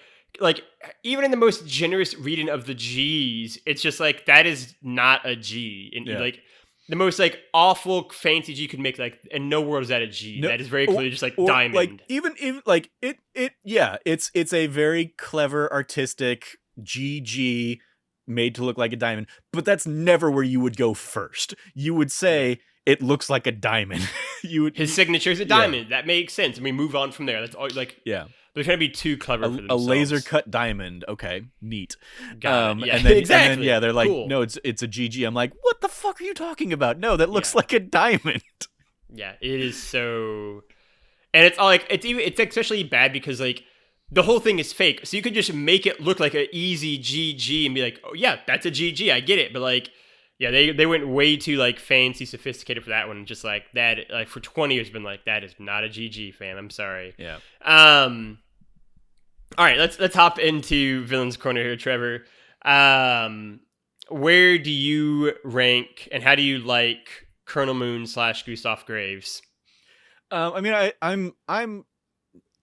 Speaker 1: even in the most generous reading of the G's, it's just like, that is not a G. And like, the most like awful fancy G you could make, like, in no world is that a G. No, that is very clearly just like diamond.
Speaker 2: Like even like it's a very clever artistic GG made to look like a diamond, but that's never where you would go first. You would say it looks like a diamond.
Speaker 1: His signature is a diamond. That makes sense. And we move on from there. That's all. Like, they're trying to be too clever for themselves.
Speaker 2: A laser cut diamond. Okay, neat.
Speaker 1: And then,
Speaker 2: exactly. And then, they're like, cool. No, it's a GG. I'm like, what the fuck are you talking about? No, that looks like a diamond.
Speaker 1: Yeah, it is so. And it's all like it's especially bad because like the whole thing is fake. So you could just make it look like an easy GG and be like, oh yeah, that's a GG. I get it. But like, yeah, they went way too like fancy, sophisticated for that one. Just like that, like for 20 years, been like, that is not a GG, fam. I'm sorry.
Speaker 2: Yeah.
Speaker 1: All right, let's hop into Villain's Corner here, Trevor. Where do you rank and how do you like Colonel Moon / Gustav Graves.
Speaker 2: I mean, I'm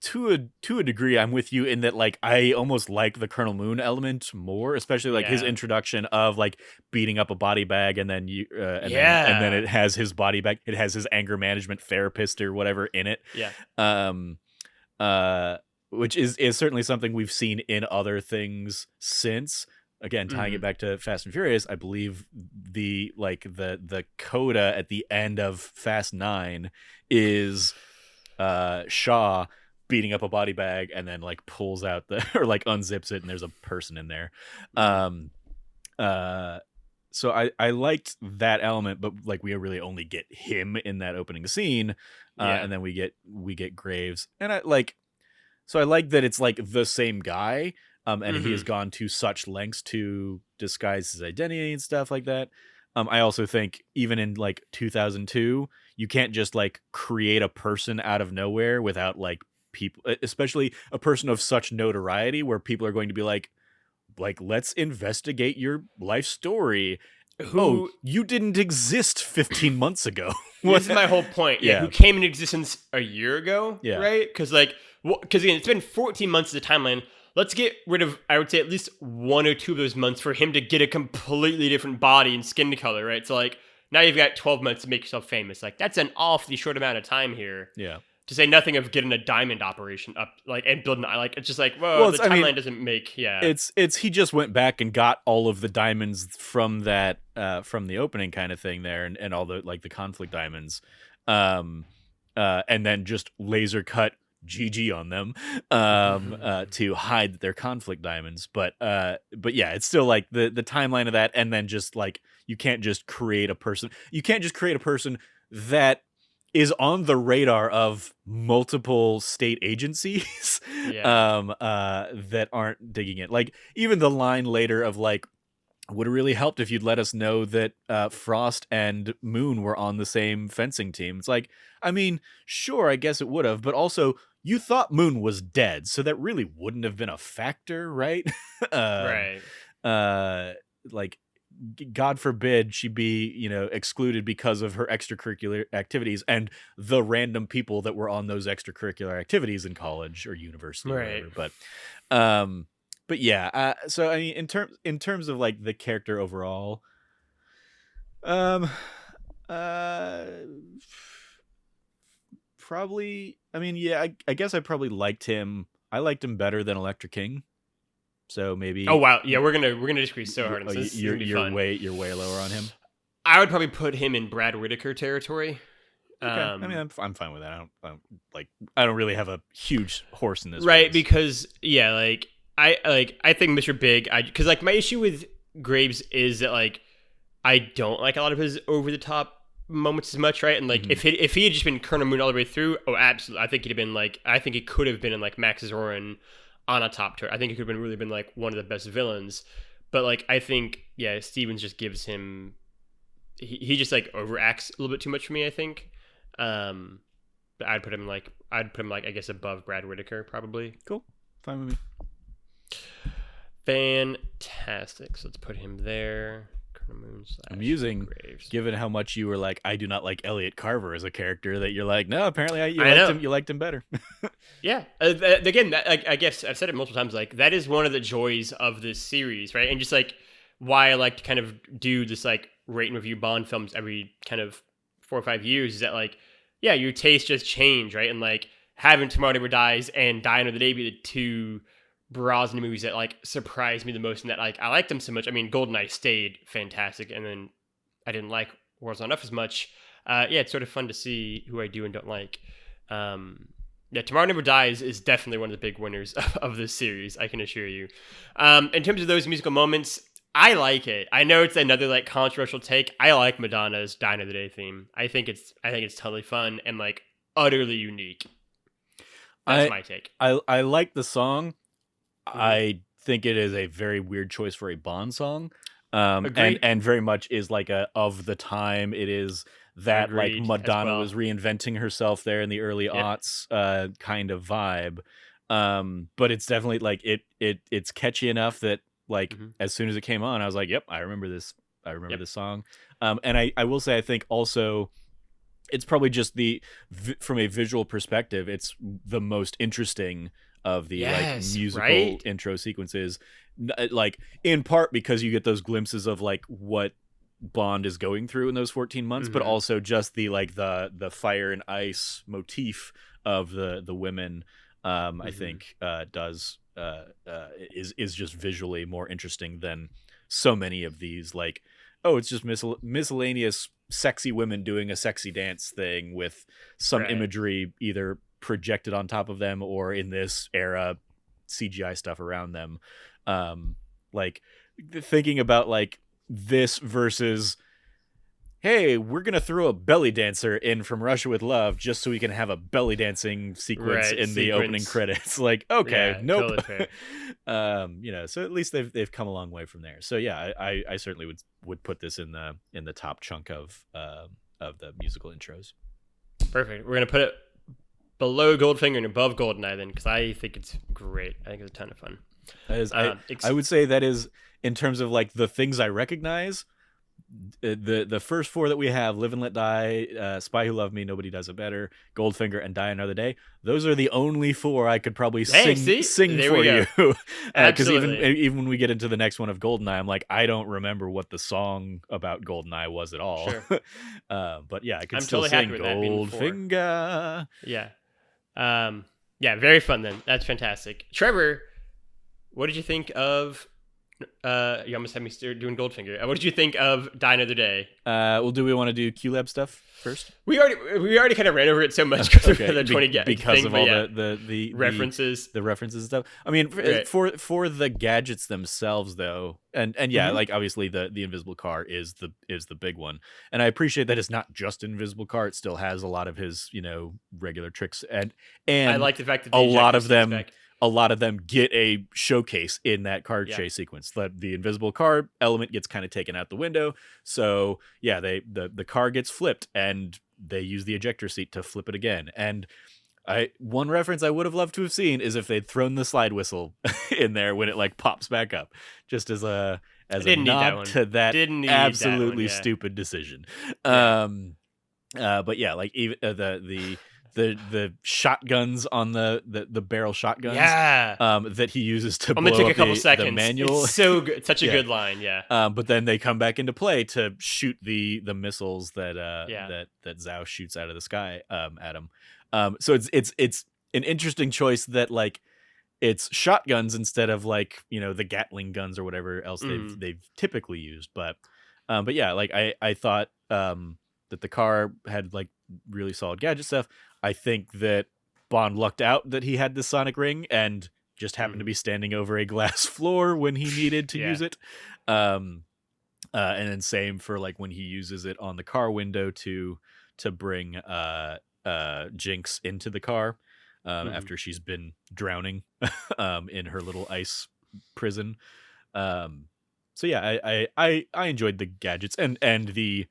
Speaker 2: to a degree, I'm with you in that, like, I almost like the Colonel Moon element more, especially like his
Speaker 1: Yeah.
Speaker 2: introduction of like beating up a body bag, and then and then
Speaker 1: Yeah.
Speaker 2: it has his body bag, it has his anger management therapist or whatever in it.
Speaker 1: Yeah.
Speaker 2: Um, which is certainly something we've seen in other things since. Again, tying it back to Fast and Furious, I believe the coda at the end of Fast 9 is Shaw beating up a body bag and then like pulls out the or like unzips it and there's a person in there. So I liked that element, but like we really only get him in that opening scene, and then we get Graves, and I like that it's like the same guy, and he has gone to such lengths to disguise his identity and stuff like that. I also think even in like 2002, you can't just like create a person out of nowhere without like people, especially a person of such notoriety, where people are going to be like let's investigate your life story. Oh, you didn't exist 15 months ago.
Speaker 1: This is my whole point.
Speaker 2: Yeah.
Speaker 1: Who came into existence a year ago,
Speaker 2: Yeah.
Speaker 1: right? Because again, it's been 14 months of the timeline. Let's get rid of, I would say, at least 1 or 2 of those months for him to get a completely different body and skin color, right? So like now you've got 12 months to make yourself famous. Like that's an awfully short amount of time here.
Speaker 2: Yeah.
Speaker 1: To say nothing of getting a diamond operation up, like, and building, like, it's just like, well the timeline doesn't make,
Speaker 2: It's he just went back and got all of the diamonds from that, from the opening kind of thing there, and all the like the conflict diamonds, and then just laser cut GG on them, to hide that they're conflict diamonds. But yeah, it's still like the timeline of that, and then just like you can't just create a person that is on the radar of multiple state agencies that aren't digging it. Like even the line later of like, would have really helped if you'd let us know that Frost and Moon were on the same fencing team. It's like, I mean, sure, I guess it would have, but also you thought Moon was dead, so that really wouldn't have been a factor, right?
Speaker 1: right.
Speaker 2: Like, God forbid she be, excluded because of her extracurricular activities and the random people that were on those extracurricular activities in college or university or whatever. But yeah, so I mean, in terms of like the character overall, probably, I mean, yeah, I guess I probably liked him. I liked him better than Electra King. So maybe.
Speaker 1: Oh wow, yeah, we're gonna disagree so hard on this.
Speaker 2: You're way lower on him.
Speaker 1: I would probably put him in Brad Whitaker territory.
Speaker 2: Okay. I mean, I'm fine with that. I don't really have a huge horse in this
Speaker 1: right
Speaker 2: race.
Speaker 1: Because I think Mr. Big. Because like my issue with Graves is that like I don't like a lot of his over the top moments as much, right? And like if he had just been Colonel Moon all the way through, oh absolutely, I think he'd have been like, I think he could have been in like Max Zorin on a top tier. I think it could have really been like one of the best villains. But like I think Stevens just gives him, he just like overacts a little bit too much for me, I think. But I'd put him like I guess above Brad Whitaker probably.
Speaker 2: Cool, fine with me.
Speaker 1: Fantastic. So let's put him there.
Speaker 2: Amusing,
Speaker 1: Graves.
Speaker 2: Given how much you were like, I do not like Elliot Carver as a character, that you're like, no, apparently you liked him better.
Speaker 1: Yeah. Again, I guess I've said it multiple times. Like that is one of the joys of this series, right? And just like why I like to kind of do this like rate and review Bond films every kind of 4 or 5 years is that like, yeah, your taste just change, right? And like having Tomorrow Never Dies and Die Another Day be the 2 Brosnan movies that like surprised me the most, and that like I liked them so much. I mean, GoldenEye stayed fantastic, and then I didn't like Wars on Enough as much. It's sort of fun to see who I do and don't like. Tomorrow Never Dies is definitely one of the big winners of this series, I can assure you. In terms of those musical moments, I like it. I know it's another like controversial take. I like Madonna's Die Another Day theme. I think it's totally fun and like utterly unique. That's my take.
Speaker 2: I like the song. I think it is a very weird choice for a Bond song, and very much is like of the time. It is that like Madonna was reinventing herself there in the early aughts kind of vibe, but it's definitely like it's catchy enough that like as soon as it came on, I was like, yep, I remember this. I remember the song. And I will say, I think also it's probably just from a visual perspective, it's the most interesting of the like musical intro sequences, like in part because you get those glimpses of like what Bond is going through in those 14 months, but also just the like the fire and ice motif of the women, I think is just visually more interesting than so many of these, like, oh, it's just miscellaneous sexy women doing a sexy dance thing with some imagery either projected on top of them or in this era CGI stuff around them. Like thinking about like this versus, hey, we're gonna throw a belly dancer in from Russia with Love just so we can have a belly dancing sequence in the opening credits. Like, okay, nope.
Speaker 1: Totally
Speaker 2: So at least they've come a long way from there. So yeah, I certainly would put this in the top chunk of the musical intros.
Speaker 1: Perfect. We're gonna put it below Goldfinger and above Goldeneye then, because I think it's great. I think it's a ton of fun.
Speaker 2: That is, I would say that is, in terms of like the things I recognize, the first four that we have, Live and Let Die, Spy Who Loved Me, Nobody Does It Better, Goldfinger, and Die Another Day, those are the only four I could probably sing for you. Because even when we get into the next one of Goldeneye, I'm like, I don't remember what the song about Goldeneye was at all.
Speaker 1: Sure.
Speaker 2: But yeah, I could
Speaker 1: I'm
Speaker 2: still
Speaker 1: totally
Speaker 2: sing
Speaker 1: happy with
Speaker 2: Goldfinger.
Speaker 1: Yeah. Yeah, very fun then. That's fantastic. Trevor, what did you think of... you almost had me doing Goldfinger. What did you think of Die Another Day?
Speaker 2: Well, do we want to do QLab stuff first?
Speaker 1: We already kind of ran over it so much because of the 20
Speaker 2: because
Speaker 1: thing,
Speaker 2: of all the
Speaker 1: references,
Speaker 2: the references and stuff. I mean, for the gadgets themselves, though, and yeah, like obviously the invisible car is the big one, and I appreciate that it's not just invisible car; it still has a lot of his regular tricks, and I
Speaker 1: like the fact that
Speaker 2: a lot of them get a showcase in that car chase sequence. The invisible car element gets kind of taken out the window. So yeah, the car gets flipped and they use the ejector seat to flip it again. And one reference I would have loved to have seen is if they'd thrown the slide whistle in there when it like pops back up, just as a nod to that absolutely stupid decision.
Speaker 1: Yeah.
Speaker 2: But yeah, like even the shotguns on the barrel shotguns that he uses to blow
Speaker 1: take
Speaker 2: up
Speaker 1: a couple seconds.
Speaker 2: The manual.
Speaker 1: It's so good. Such a good line,
Speaker 2: but then they come back into play to shoot the missiles that Zhao shoots out of the sky at him. So it's an interesting choice that like it's shotguns instead of like the Gatling guns or whatever else they've typically used. But yeah, like I thought that the car had like really solid gadget stuff. I think that Bond lucked out that he had the sonic ring and just happened to be standing over a glass floor when he needed to use it. And then same for like when he uses it on the car window to bring Jinx into the car after she's been drowning in her little ice prison. So yeah, I enjoyed the gadgets and the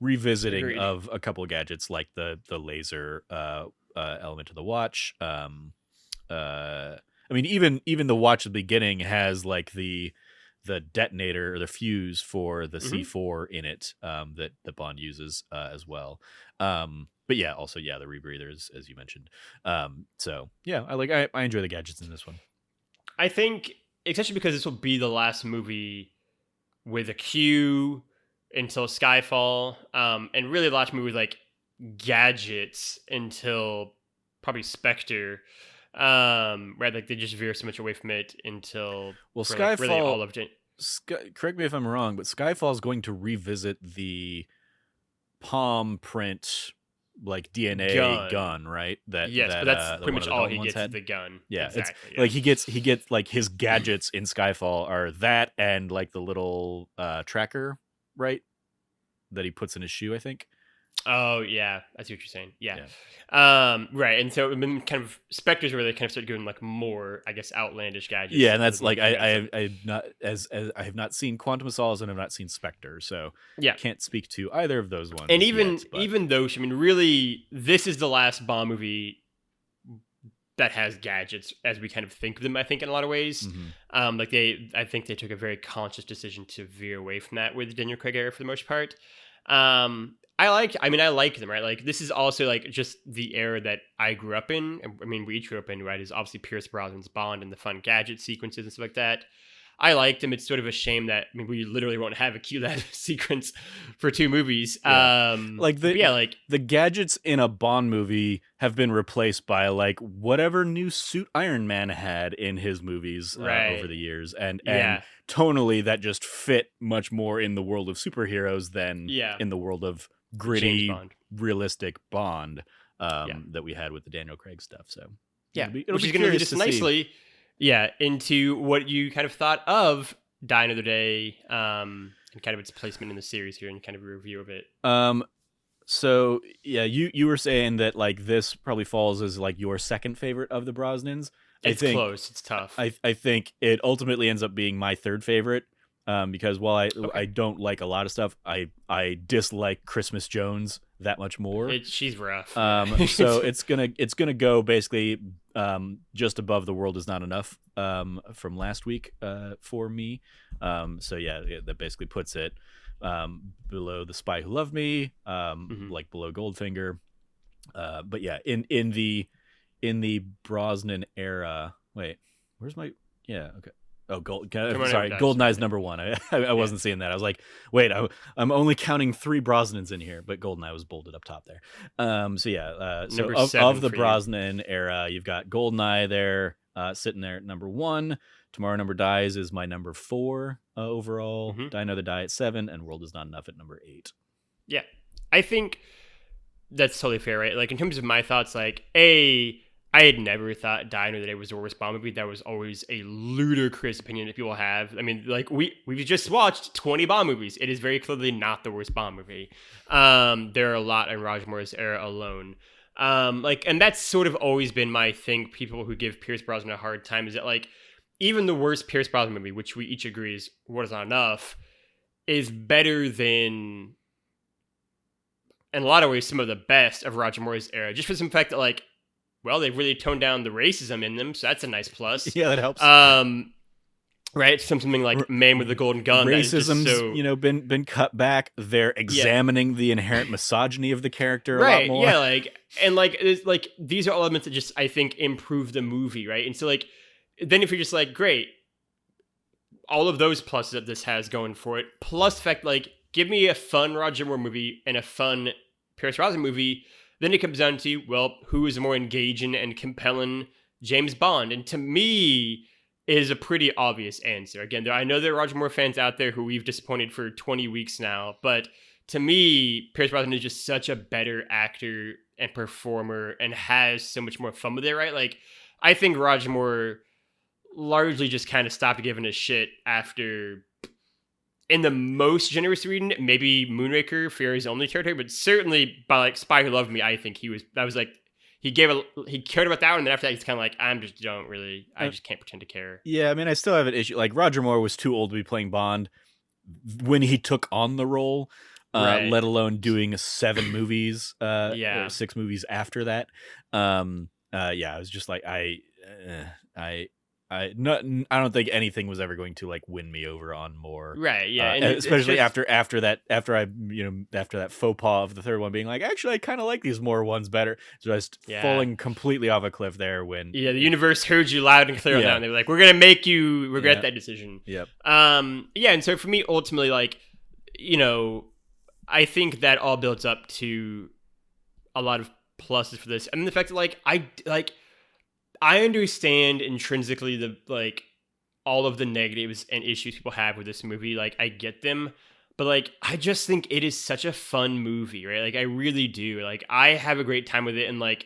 Speaker 2: revisiting of a couple of gadgets like the laser element of the watch. I mean, even the watch at the beginning has like the detonator or the fuse for the C4 in it that Bond uses as well. But yeah, also the rebreathers as you mentioned. So yeah, I enjoy the gadgets in this one.
Speaker 1: I think especially because this will be the last movie with a Q until Skyfall, and really the last movie with like gadgets until probably Spectre, right? Like they just veer so much away from it until
Speaker 2: Skyfall.
Speaker 1: Like really all of
Speaker 2: correct me if I'm wrong, but Skyfall is going to revisit the palm print like DNA gun, right? But
Speaker 1: that's pretty much all he gets is the gun.
Speaker 2: Yeah, exactly. Like he gets like his gadgets in Skyfall are that and like the little tracker, right? That he puts in his shoe, I think.
Speaker 1: Oh yeah, I see what you're saying. Yeah. Right, and so kind of Spectre's where they kind of start doing like more, I guess, outlandish gadgets.
Speaker 2: Yeah, and that's like I have not seen Quantum of Solace and I've not seen Spectre, so can't speak to either of those ones.
Speaker 1: And even though, I mean, really, this is the last Bond movie that has gadgets as we kind of think of them, I think, in a lot of ways. I think they took a very conscious decision to veer away from that with the Daniel Craig era for the most part. I like them, right? Like, this is also like just the era that I grew up in. I mean, we each grew up in, right? Is obviously Pierce Brosnan's Bond and the fun gadget sequences and stuff like that. I liked them. It's sort of a shame that we literally won't have a QLab sequence for 2 movies.
Speaker 2: Yeah.
Speaker 1: The
Speaker 2: gadgets in a Bond movie have been replaced by like whatever new suit Iron Man had in his movies over the years, and tonally that just fit much more in the world of superheroes than in the world of gritty, realistic Bond that we had with the Daniel Craig stuff. So
Speaker 1: which is going to lead us nicely. Into what you kind of thought of Die Another Day, and kind of its placement in the series here, and kind of a review of it.
Speaker 2: So you were saying that like this probably falls as like your second favorite of the Brosnans.
Speaker 1: It's close. It's tough.
Speaker 2: I think it ultimately ends up being my third favorite. Because while I don't like a lot of stuff, I dislike Christmas Jones that much more.
Speaker 1: She's rough.
Speaker 2: So it's gonna go basically just above The World Is Not Enough from last week for me. That basically puts it below The Spy Who Loved Me, like below Goldfinger. But yeah, in the Brosnan era. Wait, where's my? Yeah, okay. Oh, GoldenEye's number 1. I wasn't seeing that. I was like, wait, I'm only counting 3 Brosnans in here, but GoldenEye was bolded up top there. Of the Brosnan era, you've got GoldenEye there, sitting there at number 1. Tomorrow Never Dies is my number 4 overall. Die Another Die at 7, and World Is Not Enough at number 8.
Speaker 1: Yeah, I think that's totally fair, right? Like, in terms of my thoughts, like, I had never thought Die Another Day was the worst Bond movie. That was always a ludicrous opinion that people have. I mean, like, we've just watched 20 Bond movies. It is very clearly not the worst Bond movie. There are a lot in Roger Moore's era alone. And that's sort of always been my thing. People who give Pierce Brosnan a hard time is that, like, even the worst Pierce Brosnan movie, which we each agree is What Is Not Enough, is better than, in a lot of ways, some of the best of Roger Moore's era. Just for some fact that, like, well, they've really toned down the racism in them, so that's a nice plus.
Speaker 2: Yeah, that helps.
Speaker 1: Right? Something like Man with the Golden Gun.
Speaker 2: Racism's, been cut back. They're examining the inherent misogyny of the character a lot more.
Speaker 1: Yeah, these are elements that just, I think, improve the movie, right? And so, like, then if you're just like, great, all of those pluses that this has going for it, plus the fact, like, give me a fun Roger Moore movie and a fun Pierce Brosnan movie. Then it comes down to, well, who is a more engaging and compelling James Bond? And to me, it is a pretty obvious answer. Again, I know there are Roger Moore fans out there who we've disappointed for 20 weeks now, but to me, Pierce Brosnan is just such a better actor and performer and has so much more fun with it, right? Like, I think Roger Moore largely just kind of stopped giving a shit after, in the most generous reading, maybe Moonraker, Fury's only territory, but certainly by like Spy Who Loved Me, I think he cared about that one, and then after that he's kind of like, I just can't pretend to care.
Speaker 2: Yeah, I mean, I still have an issue. Like, Roger Moore was too old to be playing Bond when he took on the role, let alone doing 7 movies, or 6 movies after that. I was just like, I don't think anything was ever going to like win me over on Moore,
Speaker 1: right? Yeah,
Speaker 2: especially after that faux pas of the third one being like, actually, I kind of like these Moore ones better. Just falling completely off a cliff there when
Speaker 1: the universe heard you loud and clear on that, and they were like, we're gonna make you regret that decision.
Speaker 2: Yep.
Speaker 1: And so for me, ultimately, like, I think that all builds up to a lot of pluses for this. I mean, the fact that I understand intrinsically the all of the negatives and issues people have with this movie. Like, I get them, but like, I just think it is such a fun movie, right? Like, I really do. Like, I have a great time with it, and like,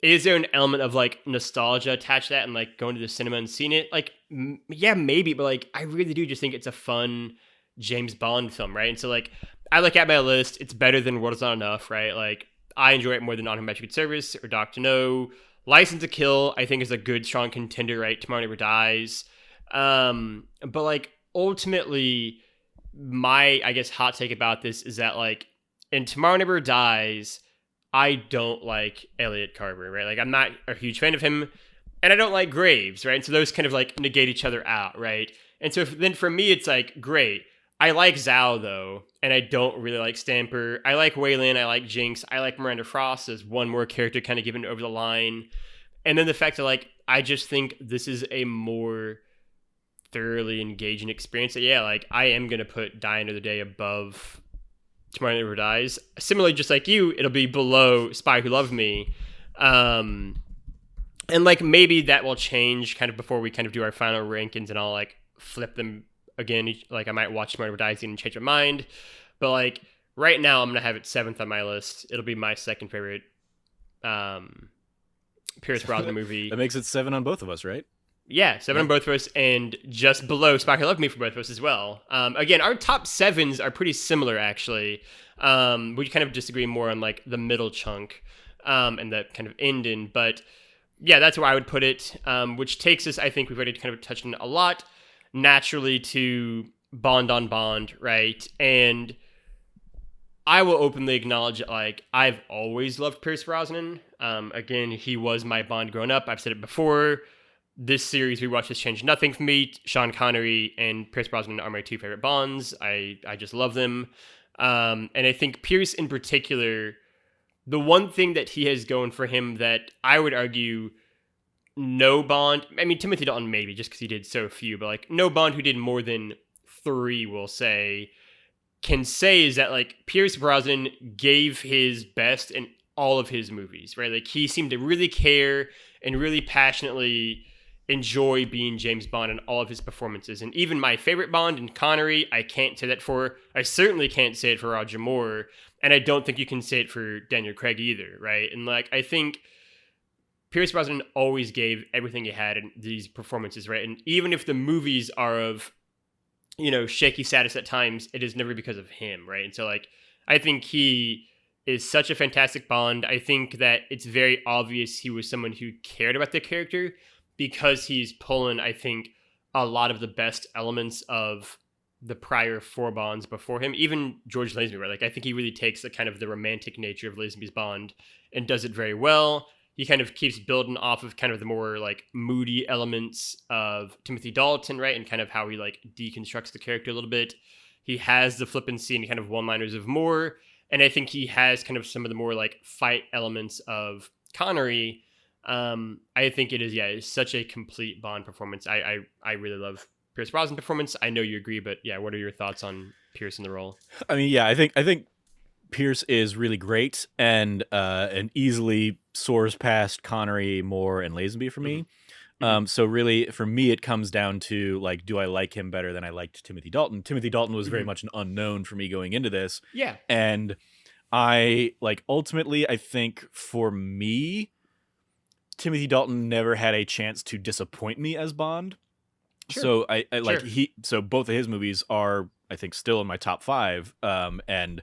Speaker 1: is there an element of like nostalgia attached to that, and like going to the cinema and seeing it? Like, yeah, maybe, but like, I really do just think it's a fun James Bond film, right? And so like, I look at my list, it's better than World Is Not Enough, right? Like, I enjoy it more than On Her Majesty's Service or Doctor No. License to Kill, I think, is a good, strong contender, right? Tomorrow Never Dies. But, like, ultimately, my, I guess, hot take about this is that, like, in Tomorrow Never Dies, I don't like Elliot Carver, right? Like I'm not a huge fan of him, and I don't like Graves, right? And so those kind of like negate each other out, right? And so then for me, it's like, great. I like Zhao though, and I don't really like Stamper. I like Waylon, I like Jinx, I like Miranda Frost as one more character kind of given over the line. And then the fact that like I just think this is a more thoroughly engaging experience. So yeah, like I am gonna put Die Another Day above Tomorrow Never Dies. Similarly, just like you, it'll be below Spy Who Loved Me. And like maybe that will change kind of before we kind of do our final rankings, and I'll like flip them again. Like I might watch Tomorrow Never Dies and change my mind. But like right now I'm gonna have it 7th on my list. It'll be my second favorite Pierce Brosnan movie.
Speaker 2: That makes it 7 on both of us, right?
Speaker 1: Yeah, 7 on both of us, and just below Spy Who Loved Me for both of us as well. Again, our top 7s are pretty similar, actually. We kind of disagree more on like the middle chunk and the kind of ending, but yeah, that's where I would put it. Which takes us, I think we've already kind of touched on it a lot, naturally to Bond on Bond, right? And I will openly acknowledge that, like, I've always loved Pierce Brosnan. Again, he was my Bond growing up. I've said it before. This series we watched has changed nothing for me. Sean Connery and Pierce Brosnan are my 2 favorite Bonds. I just love them. And I think Pierce in particular, the one thing that he has going for him that I would argue no Bond, I mean, Timothy Dalton maybe, just because he did so few, but like no Bond who did more than 3, we'll say, can say is that like Pierce Brosnan gave his best in all of his movies, right? Like he seemed to really care and really passionately enjoy being James Bond in all of his performances. And even my favorite Bond in Connery, I can't say that for. I certainly can't say it for Roger Moore, and I don't think you can say it for Daniel Craig either, right? And like I think Pierce Brosnan always gave everything he had in these performances, right? And even if the movies are of, you know, shaky status at times, it is never because of him, right? And so like I think he is such a fantastic Bond. I think that it's very obvious he was someone who cared about the character, because he's pulling, I think, a lot of the best elements of the prior 4 Bonds before him. Even George Lazenby, right? Like, I think he really takes the kind of the romantic nature of Lazenby's Bond and does it very well. He kind of keeps building off of kind of the more, like, moody elements of Timothy Dalton, right? And kind of how he, like, deconstructs the character a little bit. He has the flippancy and kind of one-liners of Moore. And I think he has kind of some of the more, like, fight elements of Connery. I think it is, yeah, it's such a complete Bond performance. I really love Pierce Brosnan performance. I know you agree, but yeah, what are your thoughts on Pierce in the role?
Speaker 2: I mean, yeah, I think Pierce is really great and easily soars past Connery, Moore, and Lazenby for me. Mm-hmm. So really, for me, it comes down to like, do I like him better than I liked Timothy Dalton? Timothy Dalton was very much an unknown for me going into this.
Speaker 1: Yeah, and
Speaker 2: I like ultimately, I think for me, Timothy Dalton never had a chance to disappoint me as Bond. Sure. So I like so both of his movies are, I think, still in my top 5. And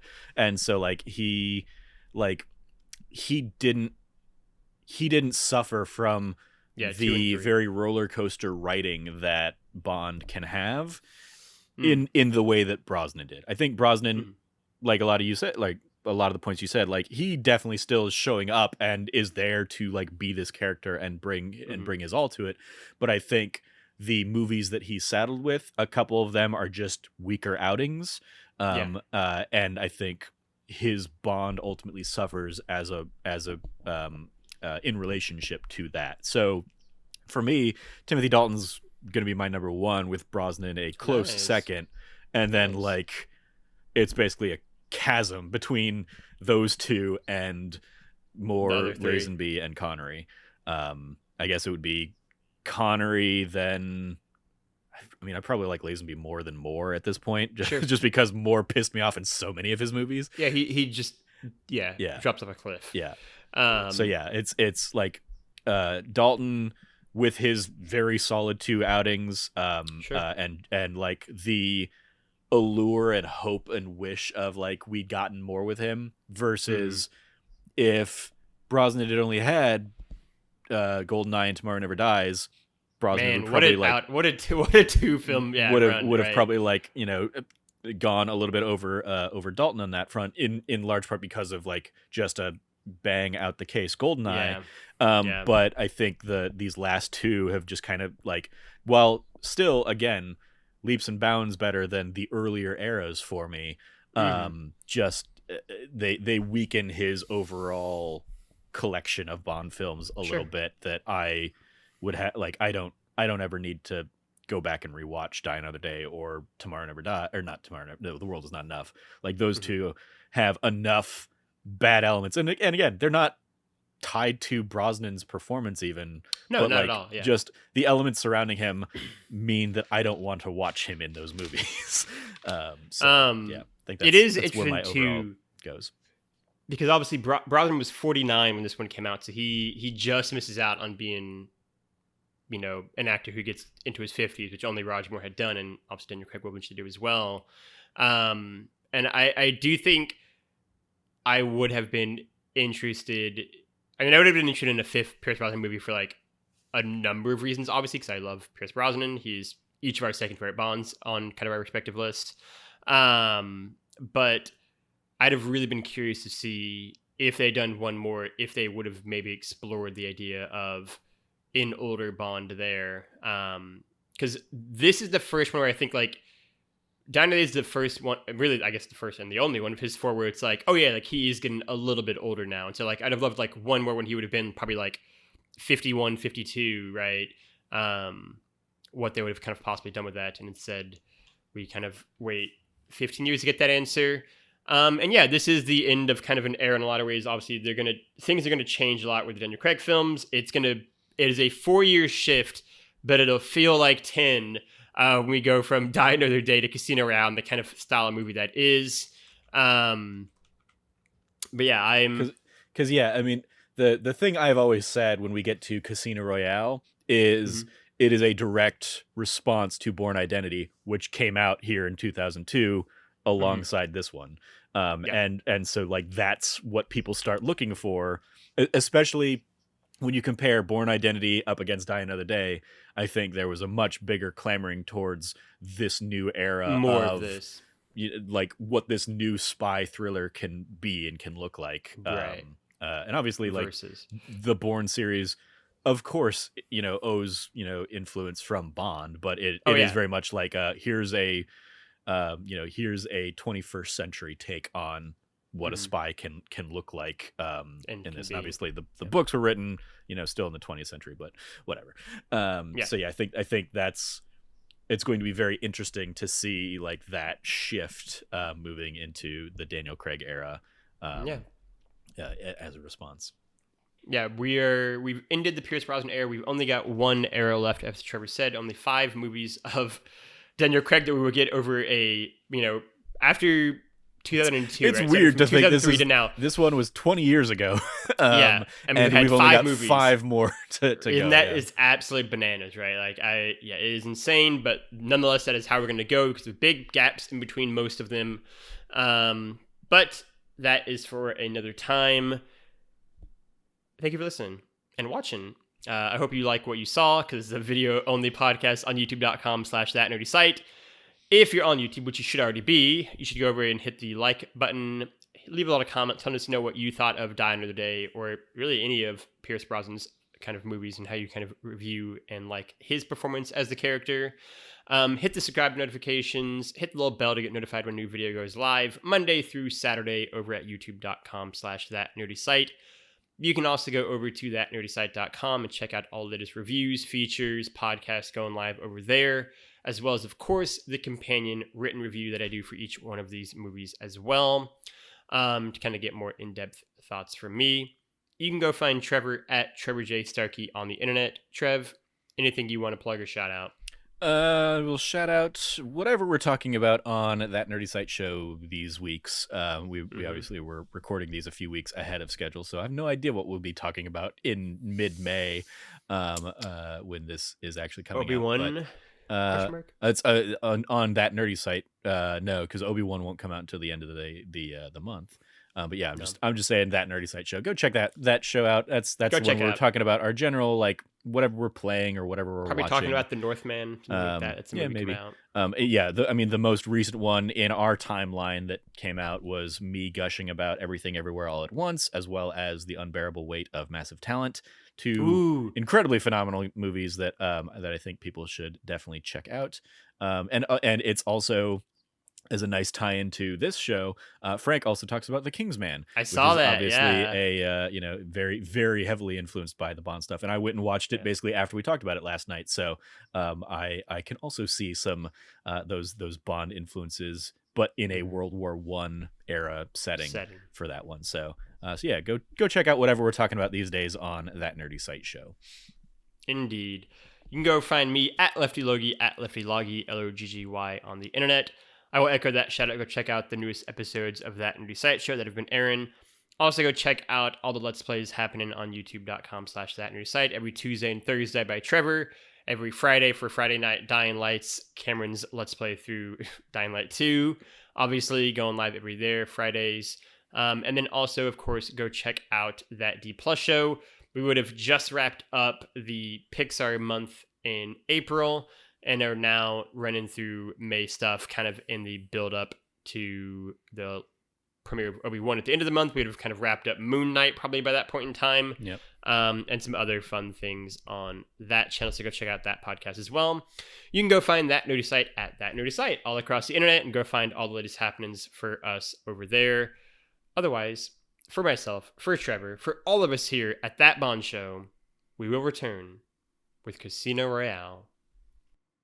Speaker 2: so like he didn't suffer from the very roller coaster writing that Bond can have in the way that Brosnan did. I think Brosnan, like a lot of you said, like a lot of the points you said, like he definitely still is showing up and is there to like be this character and bring his all to it. But I think the movies that he's saddled with, a couple of them are just weaker outings. And I think his Bond ultimately suffers as a in relationship to that. So for me, Timothy Dalton's going to be my number 1, with Brosnan a close second. And then like, it's basically a chasm between those two and more Lazenby and Connery. I guess it would be Connery, then I mean I probably like Lazenby more than Moore at this point, just because Moore pissed me off in so many of his movies.
Speaker 1: Yeah, he just drops off a cliff.
Speaker 2: Yeah. So yeah, it's like Dalton with his very solid 2 outings, and like the allure and hope and wish of like we'd gotten more with him, versus if Brosnan had only had GoldenEye and Tomorrow Never Dies, Brosnan would probably
Speaker 1: what a 2 film
Speaker 2: would have probably like, you know, gone a little bit over Dalton on that front, in large part because of like just a bang out the case, Goldeneye.
Speaker 1: Yeah.
Speaker 2: But I think these last two have just kind of like, while still again leaps and bounds better than the earlier eras for me. Just they weaken his overall collection of Bond films a little bit, that I would have, like, I don't ever need to go back and rewatch Die Another Day or Tomorrow Never Die, or not Tomorrow Never, no, The World Is Not Enough. Like, those two have enough bad elements, and again, they're not tied to Brosnan's performance even.
Speaker 1: No,
Speaker 2: but
Speaker 1: not
Speaker 2: like,
Speaker 1: at all. Yeah.
Speaker 2: Just the elements surrounding him mean that I don't want to watch him in those movies. Yeah, I think
Speaker 1: it is
Speaker 2: that's
Speaker 1: interesting
Speaker 2: where my overall goes.
Speaker 1: Because obviously Brosnan was 49 when this one came out, so he just misses out on being, you know, an actor who gets into his 50s, which only Roger Moore had done, and obviously Daniel Craig Wilson should do as well. And I do think I would have been interested. I mean, I would have been interested in a fifth Pierce Brosnan movie for like a number of reasons, obviously, because I love Pierce Brosnan. He's each of our second favorite Bonds on kind of our respective lists. But I'd have really been curious to see if they'd done one more, if they would have maybe explored the idea of an older Bond there. Because this is the first one where I think, like, Dino is the first one, really, I guess the first and the only one of his four where it's like, oh yeah, like he's getting a little bit older now. And so like, I'd have loved like one more when he would have been probably like 51, 52, right? What they would have kind of possibly done with that. And instead we kind of wait 15 years to get that answer. And yeah, this is the end of kind of an era in a lot of ways. Obviously things are going to change a lot with the Daniel Craig films. It is a 4-year shift, but it'll feel like 10 when we go from Die Another Day to Casino Royale, the kind of style of movie that is. But yeah,
Speaker 2: because yeah, I mean, the thing I've always said when we get to Casino Royale is it is a direct response to Bourne Identity, which came out here in 2002 alongside this one. And so like that's what people start looking for, especially when you compare Bourne Identity up against Die Another Day. I think there was a much bigger clamoring towards this new era,
Speaker 1: more of this,
Speaker 2: like what this new spy thriller can be and can look like.
Speaker 1: Right.
Speaker 2: And obviously,
Speaker 1: Versus.
Speaker 2: like the Bourne series, of course, owes influence from Bond, but it is very much like here's a 21st century take on what a spy can look like in this. Obviously the books were written still in the 20th century, but whatever. So yeah, I think it's going to be very interesting to see like that shift moving into the Daniel Craig era as a response.
Speaker 1: Yeah, we've ended the Pierce Brosnan era. We've only got one era left, as Trevor said. Only 5 movies of Daniel Craig that we will get over after 2002.
Speaker 2: It's
Speaker 1: right?
Speaker 2: weird to think
Speaker 1: this
Speaker 2: one was 20 years ago.
Speaker 1: And we've
Speaker 2: only got
Speaker 1: movies.
Speaker 2: 5 more to go.
Speaker 1: And that is absolutely bananas, right? Like it is insane, but nonetheless, that is how we're going to go because there's big gaps in between most of them. But that is for another time. Thank you for listening and watching. I hope you like what you saw because it's a video only podcast on youtube.com/thatnerdysite. If you're on YouTube, which you should already be, you should go over and hit the like button, leave a lot of comments, tell us to know what you thought of Die Another Day or really any of Pierce Brosnan's kind of movies and how you kind of review and like his performance as the character. Hit the subscribe notifications, hit the little bell to get notified when a new video goes live Monday through Saturday over at youtube.com/thatnerdysite. You can also go over to thatnerdysite.com and check out all the latest reviews, features, podcasts going live over there, as well as, of course, the companion written review that I do for each one of these movies as well, to kind of get more in-depth thoughts from me. You can go find Trevor at Trevor J. Starkey on the internet. Trev, anything you want to plug or shout out?
Speaker 2: We'll shout out whatever we're talking about on That Nerdy Site show these weeks. We obviously were recording these a few weeks ahead of schedule, so I have no idea what we'll be talking about in mid-May when this is actually coming
Speaker 1: Obi-Wan?
Speaker 2: out. It's on That Nerdy Site. No, because Obi-Wan won't come out until the end of the month. But yeah, I'm just saying That Nerdy Site show. Go check that show out. That's when we're talking about our general like whatever we're playing or whatever we're
Speaker 1: Probably
Speaker 2: watching.
Speaker 1: talking about The Northman, something like that. It's a movie
Speaker 2: maybe.
Speaker 1: come out.
Speaker 2: I mean, the most recent one in our timeline that came out was me gushing about Everything Everywhere All at Once, as well as The Unbearable Weight of Massive Talent. Two
Speaker 1: Ooh.
Speaker 2: incredibly phenomenal movies that I think people should definitely check out. And it's also, as a nice tie-in to this show, Frank also talks about The Kingsman.
Speaker 1: I saw that,
Speaker 2: obviously
Speaker 1: yeah.
Speaker 2: a very, very heavily influenced by the Bond stuff. And I went and watched it basically after we talked about it last night. So I can also see some those Bond influences, but in a World War I era setting for that one. So yeah, go check out whatever we're talking about these days on That Nerdy Site show.
Speaker 1: Indeed. You can go find me at LeftyLogie, at LeftyLoggy, LOGGY on the internet. I will echo that shout out. Go check out the newest episodes of That Nerdy Site show that have been airing. Also, go check out all the Let's Plays happening on youtube.com/thatnerdysite every Tuesday and Thursday by Trevor. Every Friday for Friday Night Dying Lights, Cameron's Let's Play through Dying Light 2. Obviously, going live every there Fridays. And then also, of course, go check out That D Plus show. We would have just wrapped up the Pixar month in April and are now running through May stuff kind of in the build up to the premiere of Obi-Wan at the end of the month. We would have kind of wrapped up Moon Knight probably by that point in time.
Speaker 2: Yep.
Speaker 1: And some other fun things on that channel. So go check out that podcast as well. You can go find That Nerdy Site at That Nerdy Site all across the internet and go find all the latest happenings for us over there. Otherwise, for myself, for Trevor, for all of us here at That Bond Show, we will return with Casino Royale